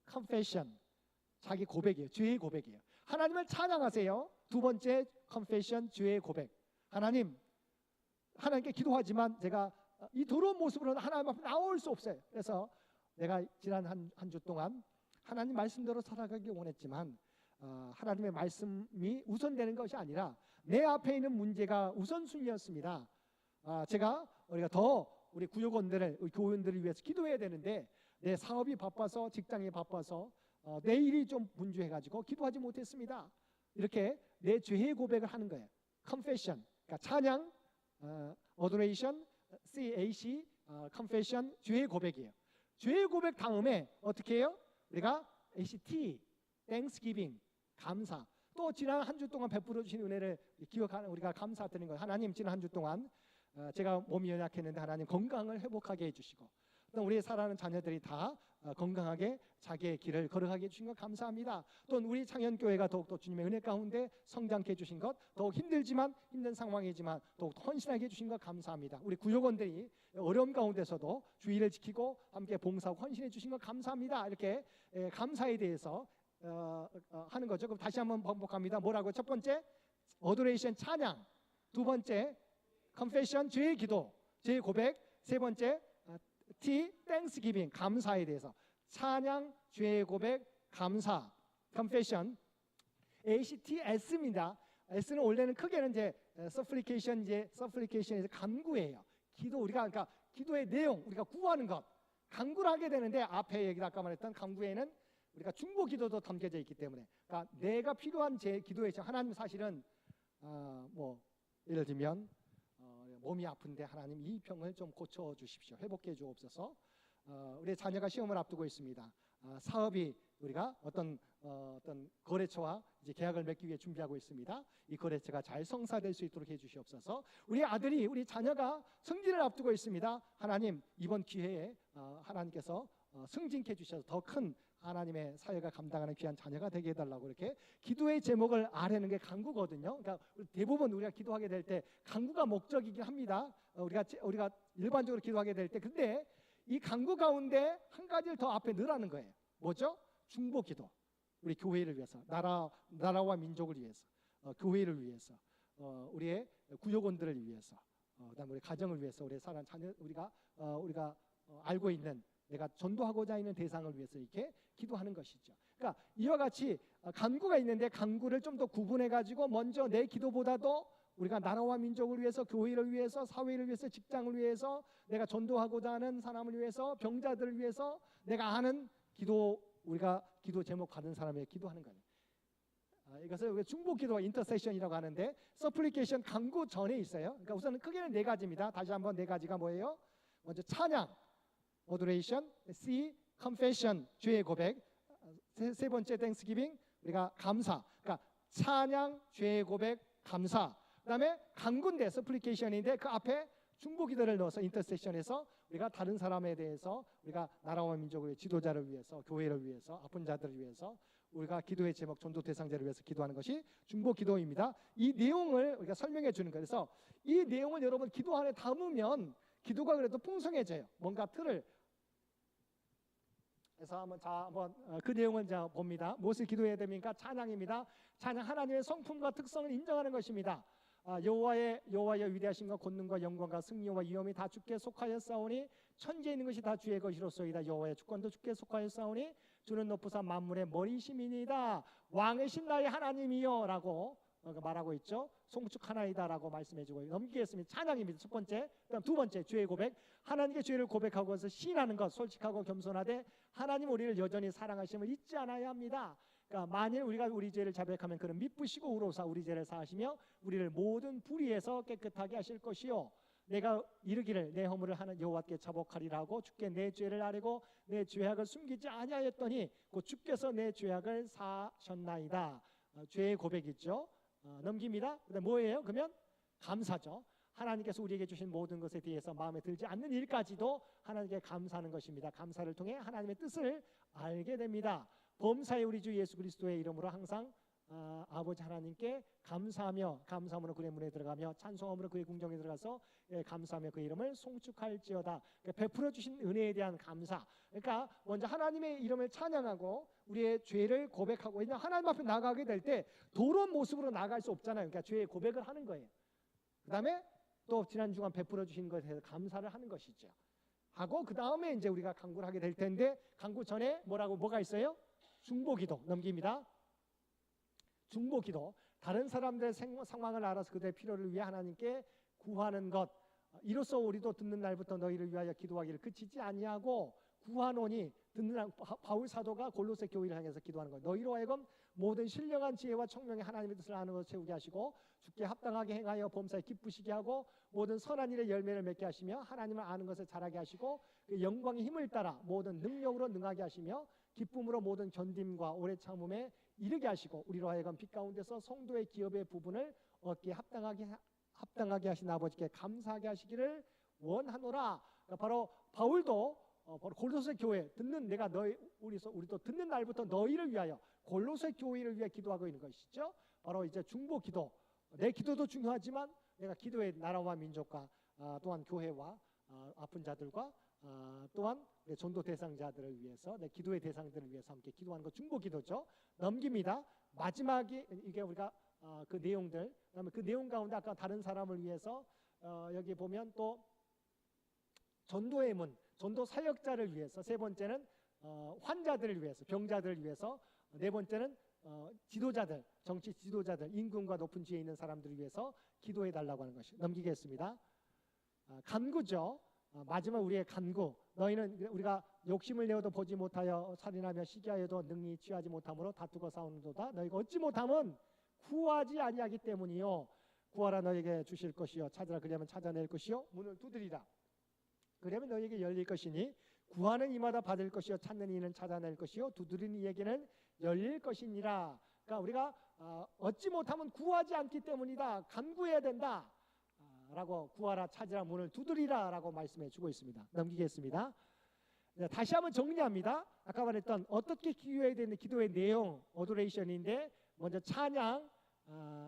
[SPEAKER 4] confession, 자기 고백이에요. 죄의 고백이에요. 하나님을 찬양하세요. 두 번째 confession, 죄의 고백. 하나님께 기도하지만 제가 이 더러운 모습으로는 하나님 앞에 나올 수 없어요. 그래서 내가 지난 한 주 동안 하나님 말씀대로 살아가기 원했지만 하나님의 말씀이 우선되는 것이 아니라 내 앞에 있는 문제가 우선순위였습니다. 우리가 더 우리 구역원들을, 우리 교원들을 위해서 기도해야 되는데 내 사업이 바빠서, 직장이 바빠서 내 일이 좀 분주해가지고 기도하지 못했습니다. 이렇게 내 죄의 고백을 하는 거예요. confession, 그러니까 찬양, adoration, CAC, confession, 죄의 고백이에요. 죄의 고백 다음에 어떻게 해요? 우리가 ACT, thanksgiving, 감사. 또 지난 한 주 동안 베풀어 주신 은혜를 기억하는 우리가 감사드리는 거예요. 하나님, 지난 한 주 동안 제가 몸이 연약했는데 하나님 건강을 회복하게 해주시고 또 우리 사랑하는 자녀들이 다 건강하게 자기의 길을 걸어가게 해주신 것 감사합니다. 또 우리 창현교회가 더욱더 주님의 은혜 가운데 성장케 해주신 것, 더욱 힘들지만 힘든 상황이지만 더욱 헌신하게 해주신 것 감사합니다. 우리 구역원들이 어려움 가운데서도 주의를 지키고 함께 봉사하고 헌신해 주신 것 감사합니다. 이렇게 감사에 대해서 하는 거죠. 그럼 다시 한번 반복합니다. 뭐라고? 첫 번째 어도레이션, 찬양. 두 번째 confession, 죄의 기도, 죄의 고백. 세 번째 T, thanksgiving, 감사에 대해서. 찬양, 죄의 고백, 감사, confession. ACTS입니다. S는 원래는 크게는 이제 supplication, supplication에서 간구예요. 기도, 우리가 그러니까 기도의 내용, 우리가 구하는 것. 간구를 하게 되는데 앞에 얘기 아까 말했던 간구에는 우리가 중보 기도도 담겨져 있기 때문에 그러니까 내가 필요한 제 기도에 하나님 사실은 뭐 예를 들면 몸이 아픈데 하나님 이 병을 좀 고쳐 주십시오. 회복해 주옵소서. 우리 자녀가 시험을 앞두고 있습니다. 사업이 우리가 어떤 거래처와 이제 계약을 맺기 위해 준비하고 있습니다. 이 거래처가 잘 성사될 수 있도록 해주시옵소서. 우리 아들이 우리 자녀가 승진을 앞두고 있습니다. 하나님 이번 기회에 하나님께서 승진케 주셔서 더 큰 하나님의 사역을 감당하는 귀한 자녀가 되게 해달라고 이렇게 기도의 제목을 아뢰는 게 간구거든요. 그러니까 대부분 우리가 기도하게 될 때 간구가 목적이긴 합니다. 우리가 일반적으로 기도하게 될 때 근데 이 간구 가운데 한 가지를 더 앞에 넣으라는 거예요. 뭐죠? 중보 기도. 우리 교회를 위해서, 나라와 민족을 위해서, 교회를 위해서, 우리의 구역원들을 위해서, 그다음에 우리 가정을 위해서, 우리 사랑 자녀 우리가 알고 있는 내가 전도하고자 하는 대상을 위해서 이렇게 기도하는 것이죠. 그러니까 이와 같이 간구가 있는데 간구를 좀 더 구분해 가지고 먼저 내 기도보다도 우리가 나라와 민족을 위해서, 교회를 위해서, 사회를 위해서, 직장을 위해서, 내가 전도하고자 하는 사람을 위해서, 병자들을 위해서 내가 아는 기도, 우리가 기도 제목 받은 사람에게 기도하는 거예요. 이것을 우리가 중보 기도와 인터세션이라고 하는데 서플리케이션 간구 전에 있어요. 그러니까 우선은 크게는 네 가지입니다. 다시 한번 네 가지가 뭐예요? 먼저 찬양, 어도레이션, C, confession, 죄의 고백, 세 번째 땡스기빙, 우리가 감사. 그러니까 찬양, 죄의 고백, 감사. 그다음에 간구인데 서플리케이션인데 그 앞에 중보 기도를 넣어서 인터세션에서 우리가 다른 사람에 대해서 우리가 나라와 민족을 위해 지도자를 위해서 교회를 위해서 아픈 자들을 위해서 우리가 기도의 제목 전도 대상자를 위해서 기도하는 것이 중보 기도입니다. 이 내용을 우리가 설명해 주는 거예요. 그래서 이 내용을 여러분 기도 안에 담으면 기도가 그래도 풍성해져요. 뭔가 틀을 그래서 한번 그 내용을 봅니다. 무엇을 기도해야 됩니까? 찬양입니다. 찬양 하나님의 성품과 특성을 인정하는 것입니다. 여호와의 위대하심과 권능과 영광과 승리와 위엄이 다 주께 속하였사오니 천지에 있는 것이 다 주의 것이로소이다. 여호와의 주권도 주께 속하였사오니 주는 높으사 만물의 머리심이니이다. 왕이신 나의 하나님이여라고 말하고 있죠. 송축하나이다라고 말씀해주고 넘기겠습니다. 찬양입니다. 첫 번째. 그다음 두 번째 죄의 고백. 하나님께 죄를 고백하고 해서 시인하는 것, 솔직하고 겸손하되 하나님 우리를 여전히 사랑하심을 잊지 않아야 합니다. 그러니까 만일 우리가 우리 죄를 자백하면 그는 미쁘시고 의로우사 우리 죄를 사하시며 우리를 모든 불의에서 깨끗하게 하실 것이요 내가 이르기를 내 허물을 하는 여호와께 자복하리라 하고 주께 내 죄를 아뢰고 내 죄악을 숨기지 아니하였더니 곧 주께서 내 죄악을 사하셨나이다. 죄의 고백이죠. 넘깁니다. 그다음 뭐예요? 그러면 감사죠. 하나님께서 우리에게 주신 모든 것에 대해서 마음에 들지 않는 일까지도 하나님께 감사하는 것입니다. 감사를 통해 하나님의 뜻을 알게 됩니다. 범사의 우리 주 예수 그리스도의 이름으로 항상 아버지 하나님께 감사함으로 그의 문에 들어가며 찬송함으로 그의 궁정에 들어가서 감사하며 그의 이름을 송축할지어다. 그러니까 베풀어 주신 은혜에 대한 감사. 그러니까 먼저 하나님의 이름을 찬양하고 우리의 죄를 고백하고 왜냐하면 하나님 앞에 나가게 될 때 도로운 모습으로 나갈 수 없잖아요. 그러니까 죄의 고백을 하는 거예요. 그 다음에 또 지난 주간 베풀어 주신 것에 대해서 감사를 하는 것이죠. 하고 그 다음에 이제 우리가 간구를 하게 될 텐데 간구 전에 뭐가 있어요? 중보기도 넘깁니다. 중보기도 다른 사람들의 상황을 알아서 그들의 필요를 위해 하나님께 구하는 것. 이로써 우리도 듣는 날부터 너희를 위하여 기도하기를 그치지 아니하고 구하노니 듣는 바울 사도가 골로새 교회를 향해서 기도하는 것. 너희로 하여금 모든 신령한 지혜와 청명의 하나님의 뜻을 아는 것을 채우게 하시고 주께 합당하게 행하여 범사에 기쁘시게 하고 모든 선한 일의 열매를 맺게 하시며 하나님을 아는 것을 잘하게 하시고 그 영광의 힘을 따라 모든 능력으로 능하게 하시며 기쁨으로 모든 견딤과 오래 참음에 이르게 하시고 우리로 하여금 빛 가운데서 성도의 기업의 부분을 얻기에 합당하게 하신 아버지께 감사하게 하시기를 원하노라. 그러니까 바로 바울도 바로 골로새 교회 듣는 내가 우리도 듣는 날부터 너희를 위하여 골로새 교회를 위해 기도하고 있는 것이죠. 바로 이제 중보 기도. 내 기도도 중요하지만 내가 기도의 나라와 민족과 또한 교회와 아픈 자들과 또한 내 전도 대상자들을 위해서 내 기도의 대상들을 위해서 함께 기도하는 것 중보 기도죠. 넘깁니다. 마지막이 이게 우리가 그 내용들 그다음에 그 내용 가운데 아까 다른 사람을 위해서 여기 보면 또 전도의 문 전도 사역자를 위해서 세 번째는 환자들을 위해서 병자들을 위해서 네 번째는 지도자들 정치 지도자들 임금과 높은 지위에 있는 사람들을 위해서 기도해 달라고 하는 것이 넘기겠습니다. 간구죠. 마지막 우리의 간구 너희는 우리가 욕심을 내어도 보지 못하여 살인하며 시기하여도 능히 취하지 못함으로 다투고 싸우는도다. 너희가 얻지 못함은 구하지 아니하기 때문이요. 구하라 너희에게 주실 것이요 찾으라 그리하면 찾아낼 것이요 문을 두드리라 그러면 너희에게 열릴 것이니 구하는 이마다 받을 것이요 찾는 이는 찾아낼 것이요 두드리는 이에게는 열릴 것이니라. 그러니까 우리가 얻지 못하면 구하지 않기 때문이다. 간구해야 된다 라고 구하라 찾으라 문을 두드리라 라고 말씀해 주고 있습니다. 넘기겠습니다. 다시 한번 정리합니다. 아까 말했던 어떻게 기도해야 되는 기도의 내용 어도레이션인데 먼저 찬양,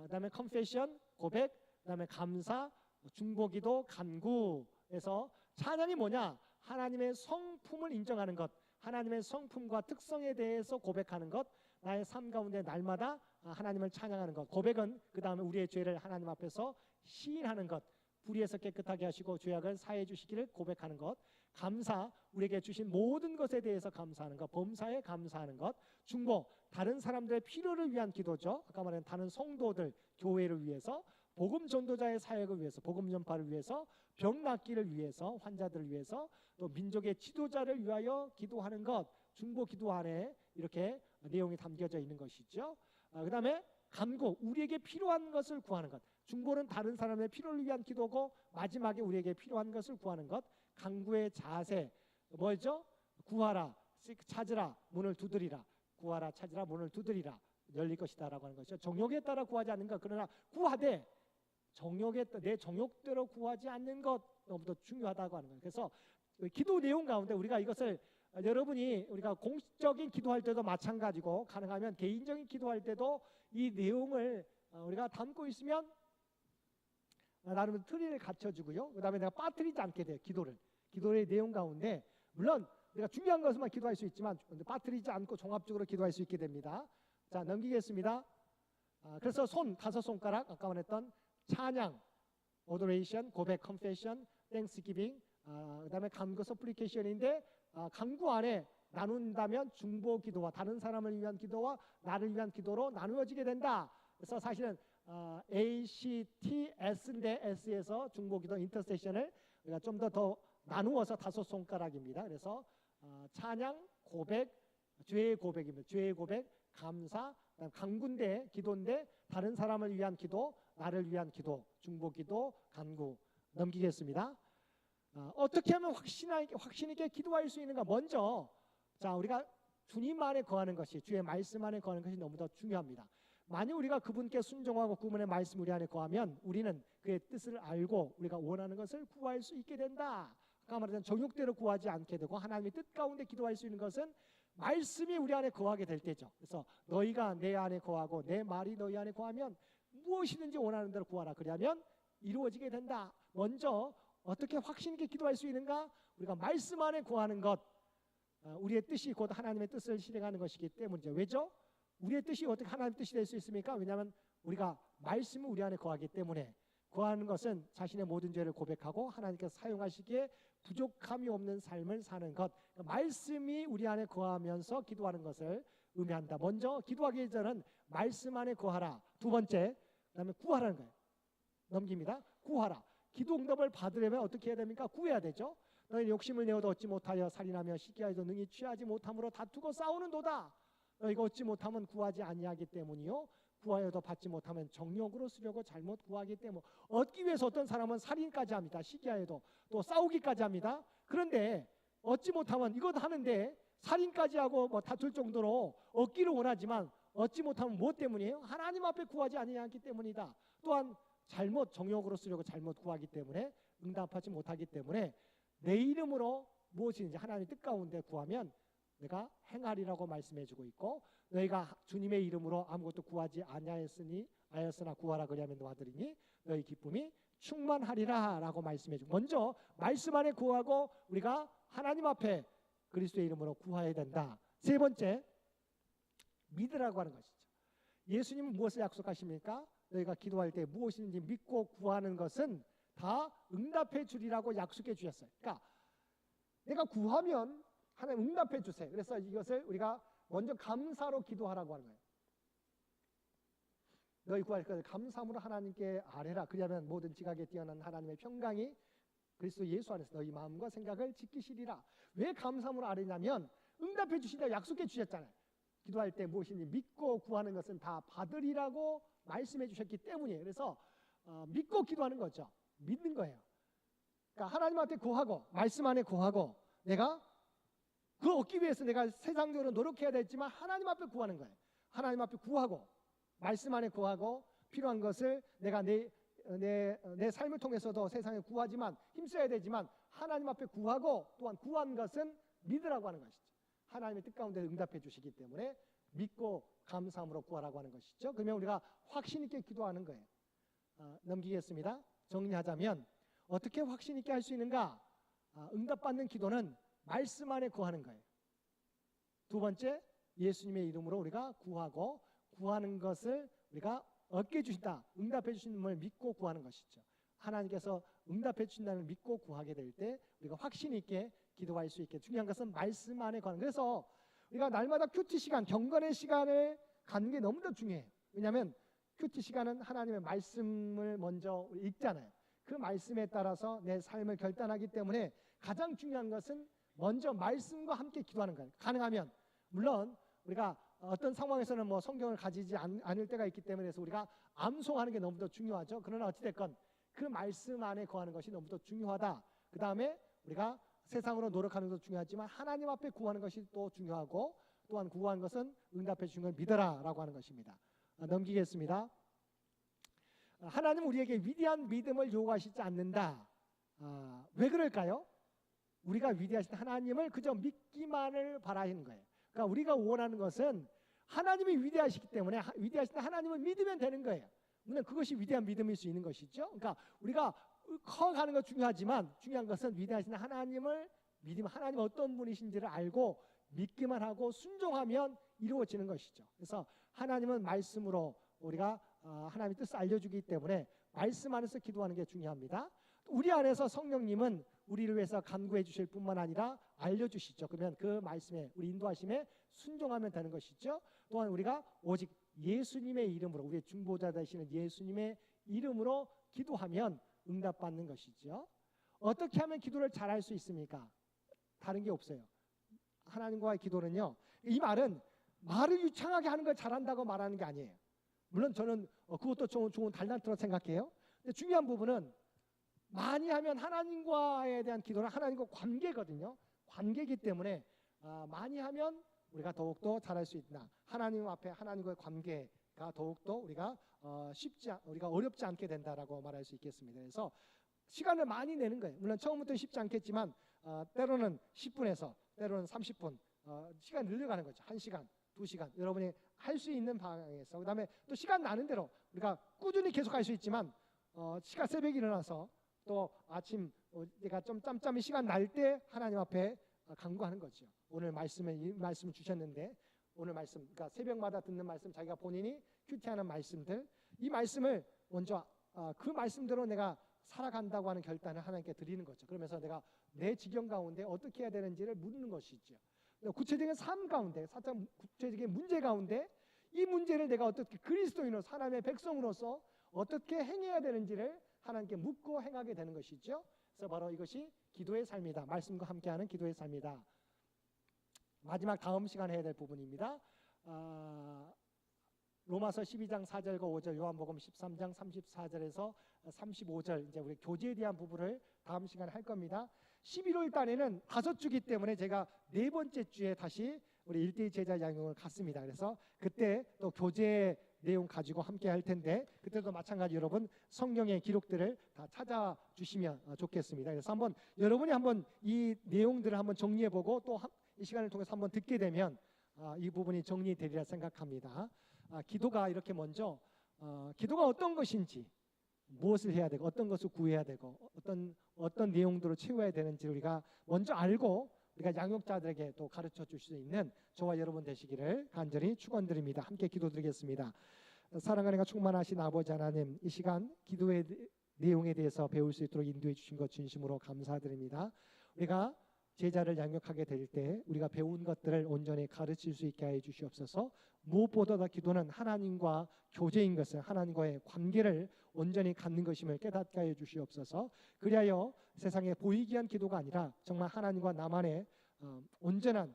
[SPEAKER 4] 그다음에 컨페션 고백, 그다음에 감사, 중보기도, 간구에서 찬양이 뭐냐? 하나님의 성품을 인정하는 것, 하나님의 성품과 특성에 대해서 고백하는 것, 나의 삶 가운데 날마다 하나님을 찬양하는 것. 고백은 그 다음에 우리의 죄를 하나님 앞에서 시인하는 것, 불의에서 깨끗하게 하시고 죄악을 사해 주시기를 고백하는 것. 감사, 우리에게 주신 모든 것에 대해서 감사하는 것, 범사에 감사하는 것. 중보, 다른 사람들의 필요를 위한 기도죠. 아까 말한 다른 성도들, 교회를 위해서, 복음 전도자의 사역을 위해서, 복음 전파를 위해서, 병 낫기를 위해서, 환자들을 위해서, 또 민족의 지도자를 위하여 기도하는 것. 중보 기도 안에 이렇게 내용이 담겨져 있는 것이죠. 그 다음에 간구, 우리에게 필요한 것을 구하는 것. 중보는 다른 사람의 필요를 위한 기도고 마지막에 우리에게 필요한 것을 구하는 것. 간구의 자세 뭐죠? 구하라, 찾으라, 문을 두드리라. 구하라, 찾으라, 문을 두드리라. 열릴 것이다 라고 하는 것이죠. 정욕에 따라 구하지 않는 것. 그러나 구하되 내 정욕대로 구하지 않는 것 너무도 중요하다고 하는 거예요. 그래서 기도 내용 가운데 우리가 이것을 여러분이 우리가 공식적인 기도할 때도 마찬가지고 가능하면 개인적인 기도할 때도 이 내용을 우리가 담고 있으면 나름 틀을 갖춰주고요. 그 다음에 내가 빠뜨리지 않게 돼요. 기도의 내용 가운데 물론 우리가 중요한 것만 기도할 수 있지만 빠뜨리지 않고 종합적으로 기도할 수 있게 됩니다. 자, 넘기겠습니다. 그래서 다섯 손가락 아까 말했던 찬양, 오도레이션, 고백, 컨페션, 땡스기빙, 그 다음에 간구, 서플리케이션인데 간구 안에 나눈다면 중보 기도와 다른 사람을 위한 기도와 나를 위한 기도로 나누어지게 된다. 그래서 사실은 A, C, T, S인데 S에서 중보 기도 인터세션을 우리가 좀 더 나누어서 다섯 손가락입니다. 그래서 찬양, 고백, 죄의 고백입니다. 죄의 고백, 감사, 간구인데 기도인데 다른 사람을 위한 기도, 나를 위한 기도, 중보 기도, 간구. 넘기겠습니다. 어떻게 하면 확신 있게 기도할 수 있는가? 먼저 자 우리가 주님 안에 거하는 것이 주의 말씀 안에 거하는 것이 너무도 중요합니다. 만약 우리가 그분께 순종하고 그분의 말씀 우리 안에 거하면 우리는 그의 뜻을 알고 우리가 원하는 것을 구할 수 있게 된다. 아까 말했던 정욕대로 구하지 않게 되고 하나님의 뜻 가운데 기도할 수 있는 것은 말씀이 우리 안에 거하게 될 때죠. 그래서 너희가 내 안에 거하고 내 말이 너희 안에 거하면 무엇이든지 원하는 대로 구하라. 그러면 이루어지게 된다. 먼저 어떻게 확신 있게 기도할 수 있는가? 우리가 말씀 안에 거하는 것, 우리의 뜻이 곧 하나님의 뜻을 실행하는 것이기 때문이죠. 왜죠? 우리의 뜻이 어떻게 하나님의 뜻이 될 수 있습니까? 왜냐하면 우리가 말씀을 우리 안에 거하기 때문에 거하는 것은 자신의 모든 죄를 고백하고 하나님께서 사용하시기에 부족함이 없는 삶을 사는 것. 그러니까 말씀이 우리 안에 거하면서 기도하는 것을 의미한다. 먼저 기도하기 전에는 말씀 안에 거하라. 두 번째, 그다음에 구하라는 거예요. 넘깁니다. 구하라. 기도 응답을 받으려면 어떻게 해야 됩니까? 구해야 되죠. 너희 욕심을 내어도 얻지 못하여 살인하며 시기하여도 능히 취하지 못함으로 다투고 싸우는도다. 너희가 얻지 못하면 구하지 아니하기 때문이요 구하여도 받지 못하면 정욕으로 쓰려고 잘못 구하기 때문. 얻기 위해서 어떤 사람은 살인까지 합니다. 시기하여도 또 싸우기까지 합니다. 그런데 얻지 못하면 이것 하는데 살인까지 하고 뭐 다툴 정도로 얻기를 원하지만 얻지 못하면 무엇 때문이에요? 하나님 앞에 구하지 아니하기 때문이다. 또한 잘못 정욕으로 쓰려고 잘못 구하기 때문에 응답하지 못하기 때문에 내 이름으로 무엇이든지 하나님의 뜻 가운데 구하면 내가 행하리라고 말씀해주고 있고 너희가 주님의 이름으로 아무것도 구하지 아니하였으나 구하라 그리하면 너희들이니 너희 기쁨이 충만하리라 라고 말씀해주고 먼저 말씀 안에 구하고 우리가 하나님 앞에 그리스도의 이름으로 구해야 된다. 세 번째 믿으라고 하는 것이죠. 예수님은 무엇을 약속하십니까? 너희가 기도할 때 무엇인지 믿고 구하는 것은 다 응답해 주리라고 약속해 주셨어요. 그러니까 내가 구하면 하나님 응답해 주세요. 그래서 이것을 우리가 먼저 감사로 기도하라고 하는 거예요. 너희 구할 것을 감사함으로 하나님께 아뢰라. 그러면 모든 지각에 뛰어난 하나님의 평강이 그리스도 예수 안에서 너희 마음과 생각을 지키시리라. 왜 감사함으로 아뢰냐면 응답해 주신다 약속해 주셨잖아요. 기도할 때 무엇이든지 믿고 구하는 것은 다 받으리라고 말씀해 주셨기 때문이에요. 그래서 믿고 기도하는 거죠. 믿는 거예요. 그러니까 하나님한테 구하고 말씀 안에 구하고 내가 그 얻기 위해서 내가 세상적으로 노력해야 되지만 하나님 앞에 구하는 거예요. 하나님 앞에 구하고 말씀 안에 구하고 필요한 것을 내가 내 삶을 통해서도 세상에 구하지만 힘써야 되지만 하나님 앞에 구하고 또한 구한 것은 믿으라고 하는 것이죠. 하나님의 뜻 가운데 응답해 주시기 때문에 믿고 감사함으로 구하라고 하는 것이죠. 그러면 우리가 확신 있게 기도하는 거예요. 넘기겠습니다. 정리하자면 어떻게 확신 있게 할 수 있는가? 응답받는 기도는 말씀 안에 구하는 거예요. 두 번째, 예수님의 이름으로 우리가 구하고 구하는 것을 우리가 얻게 주신다. 응답해 주시는 걸 믿고 구하는 것이죠. 하나님께서 응답해 주신다는 믿고 구하게 될 때 우리가 확신 있게 기도할 수 있게 중요한 것은 말씀 안에 구하는. 그래서 우리가 날마다 큐티 시간, 경건의 시간을 갖는 게 너무나 중요해요. 왜냐하면 큐티 시간은 하나님의 말씀을 먼저 읽잖아요. 그 말씀에 따라서 내 삶을 결단하기 때문에 가장 중요한 것은 먼저 말씀과 함께 기도하는 거예요. 가능하면 물론 우리가 어떤 상황에서는 뭐 성경을 가지지 않을 때가 있기 때문에 그래서 우리가 암송하는 게 너무도 중요하죠. 그러나 어찌됐건 그 말씀 안에 거하는 것이 너무도 중요하다. 그 다음에 우리가 세상으로 노력하는 것도 중요하지만 하나님 앞에 구하는 것이 또 중요하고 또한 구한 것은 응답해 주신 걸 믿어라 라고 하는 것입니다. 넘기겠습니다. 하나님 우리에게 위대한 믿음을 요구하시지 않는다. 왜 그럴까요? 우리가 위대하신 하나님을 그저 믿기만을 바라는 거예요. 그러니까 우리가 원하는 것은 하나님이 위대하시기 때문에 위대하신 하나님을 믿으면 되는 거예요. 물론 그것이 위대한 믿음일 수 있는 것이죠. 그러니까 우리가 커가는 것 중요하지만 중요한 것은 위대하신 하나님을 믿으면 하나님 어떤 분이신지를 알고 믿기만 하고 순종하면 이루어지는 것이죠. 그래서 하나님은 말씀으로 우리가 하나님의 뜻을 알려주기 때문에 말씀 안에서 기도하는 게 중요합니다. 우리 안에서 성령님은 우리를 위해서 간구해 주실 뿐만 아니라 알려주시죠. 그러면 그 말씀에 우리 인도하심에 순종하면 되는 것이죠. 또한 우리가 오직 예수님의 이름으로 우리의 중보자 되시는 예수님의 이름으로 기도하면 응답받는 것이죠. 어떻게 하면 기도를 잘할 수 있습니까? 다른 게 없어요. 하나님과의 기도는요. 이 말은 말을 유창하게 하는 걸 잘한다고 말하는 게 아니에요. 물론 저는 그것도 좋은 달란트로 생각해요. 근데 중요한 부분은 많이 하면 하나님과에 대한 기도는 하나님과 관계거든요. 관계이기 때문에 많이 하면 우리가 더욱더 잘할 수 있다. 하나님 앞에 하나님과의 관계가 더욱더 우리가 우리가 어렵지 않게 된다라고 말할 수 있겠습니다. 그래서 시간을 많이 내는 거예요. 물론 처음부터 쉽지 않겠지만 때로는 10분에서 때로는 30분 시간 늘려가는 거죠. 1시간, 2시간 여러분이 할 수 있는 방향에서 그다음에 또 시간 나는 대로 우리가 꾸준히 계속 할 수 있지만 시간 새벽에 일어나서 또 아침 내가 좀 짬짬이 시간 날 때 하나님 앞에 간구하는 거죠. 오늘 말씀을 주셨는데 오늘 말씀 그러니까 새벽마다 듣는 말씀 자기가 본인이 큐티하는 말씀들 이 말씀을 먼저 그 말씀대로 내가 살아간다고 하는 결단을 하나님께 드리는 거죠. 그러면서 내가 내 지경 가운데 어떻게 해야 되는지를 묻는 것이죠. 구체적인 삶 가운데 살짝 구체적인 문제 가운데 이 문제를 내가 어떻게 그리스도인으로서 하나님의 백성으로서 어떻게 행해야 되는지를 하나님께 묻고 행하게 되는 것이죠. 그래서 바로 이것이 기도의 삶이다. 말씀과 함께하는 기도의 삶이다. 마지막 다음 시간에 해야 될 부분입니다. 로마서 12장 4절과 5절, 요한복음 13장 34절에서 35절 이제 우리 교제에 대한 부분을 다음 시간에 할 겁니다. 11월 달에는 5주기 때문에 제가 네 번째 주에 다시 우리 1대1 제자 양육을 갔습니다. 그래서 그때 또 교제 내용 가지고 함께 할 텐데 그때도 마찬가지 여러분 성경의 기록들을 다 찾아주시면 좋겠습니다. 그래서 여러분이 한번 이 내용들을 한번 정리해보고 또 이 시간을 통해서 한번 듣게 되면 이 부분이 정리되리라 생각합니다. 기도가 이렇게 먼저 기도가 어떤 것인지 무엇을 해야 되고 어떤 것을 구해야 되고 어떤 내용들을 채워야 되는지 우리가 먼저 알고 우리가 양육자들에게 또 가르쳐 줄 수 있는 저와 여러분 되시기를 간절히 축원드립니다. 함께 기도드리겠습니다. 사랑하는 충만하신 아버지 하나님 이 시간 기도의 내용에 대해서 배울 수 있도록 인도해 주신 것 진심으로 감사드립니다. 우리가 제자를 양육하게 될 때 우리가 배운 것들을 온전히 가르칠 수 있게 해 주시옵소서. 무엇보다 기도는 하나님과 교제인 것을 하나님과의 관계를 온전히 갖는 것임을 깨닫게 하여 주시옵소서. 그리하여 세상에 보이기 위한 기도가 아니라 정말 하나님과 나만의 온전한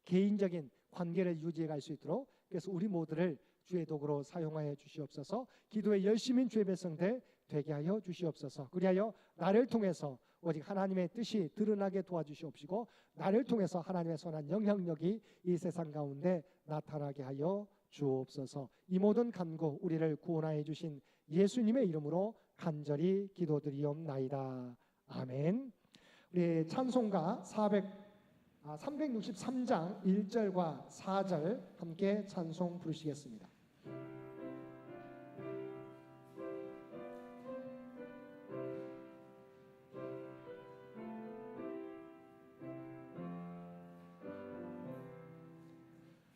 [SPEAKER 4] 개인적인 관계를 유지해 갈 수 있도록, 그래서 우리 모두를 주의 도구로 사용하여 주시옵소서. 기도에 열심인 주의 백성들 되게 하여 주시옵소서. 그리하여 나를 통해서 오직 하나님의 뜻이 드러나게 도와주시옵시고, 나를 통해서 하나님의 선한 영향력이 이 세상 가운데 나타나게 하여 주옵소서. 이 모든 간구 우리를 구원하여 주신 예수님의 이름으로 간절히 기도드리옵나이다. 아멘. 우리 찬송가 363장 1절과 4절 함께 찬송 부르시겠습니다.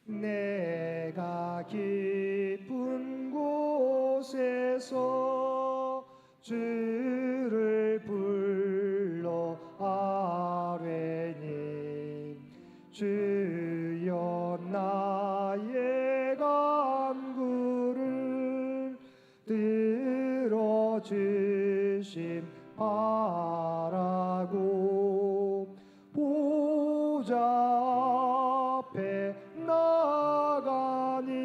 [SPEAKER 4] 내가 깊은 곳에서 주를 불러 아뢰니 주여 나의 간구를 들어주심 바라고 보좌 앞에 나가니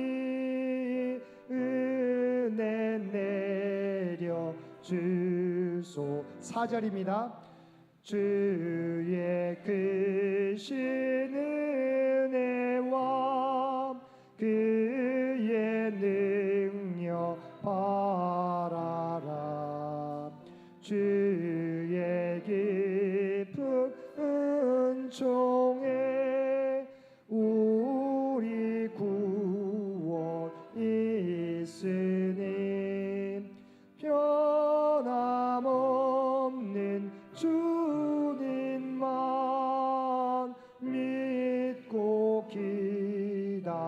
[SPEAKER 4] 은혜 내려 주소. 4절입니다. 주의 크신 은혜와 그의 능력 바라라. 주의 깊은 은총에 우리 구원 있으니 변함없는 주님만 믿고 기다릴지라.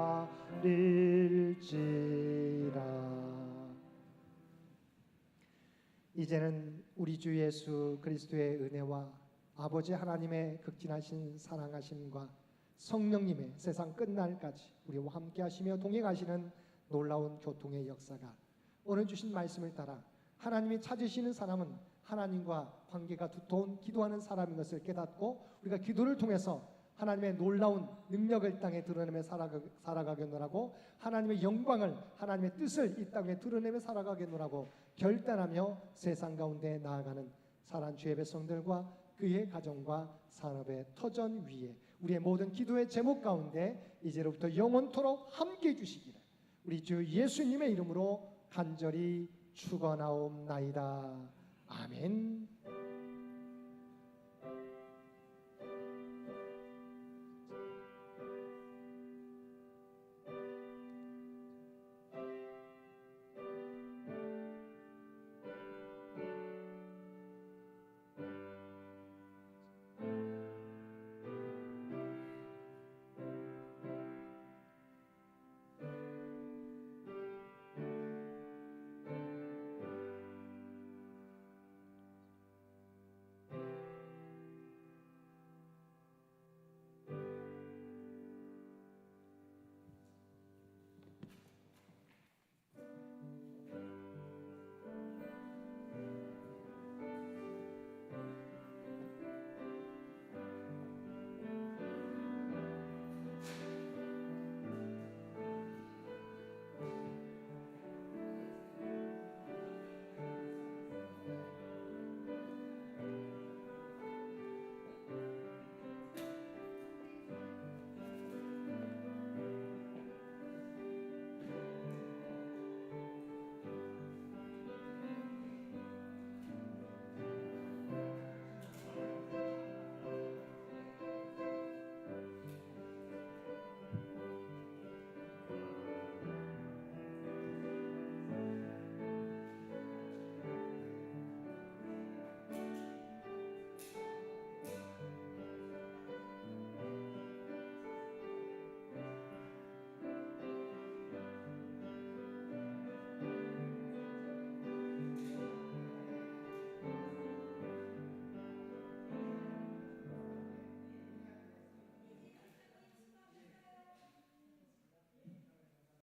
[SPEAKER 4] 이제는 우리 주 예수 그리스도의 은혜와 아버지 하나님의 극진하신 사랑하심과 성령님의 세상 끝날까지 우리와 함께 하시며 동행하시는 놀라운 교통의 역사가 오늘 주신 말씀을 따라 하나님이 찾으시는 사람은 하나님과 관계가 두터운 기도하는 사람인 것을 깨닫고 우리가 기도를 통해서 하나님의 놀라운 능력을 땅에 드러내며 살아가겠노라고, 하나님의 영광을, 하나님의 뜻을 이 땅에 드러내며 살아가겠노라고 결단하며 세상 가운데 나아가는 사랑하는 주의 백성들과 그의 가정과 산업의 터전 위에 우리의 모든 기도의 제목 가운데 이제로부터 영원토록 함께 해주시기를 우리 주 예수님의 이름으로 간절히 축원하옵나이다. 아멘.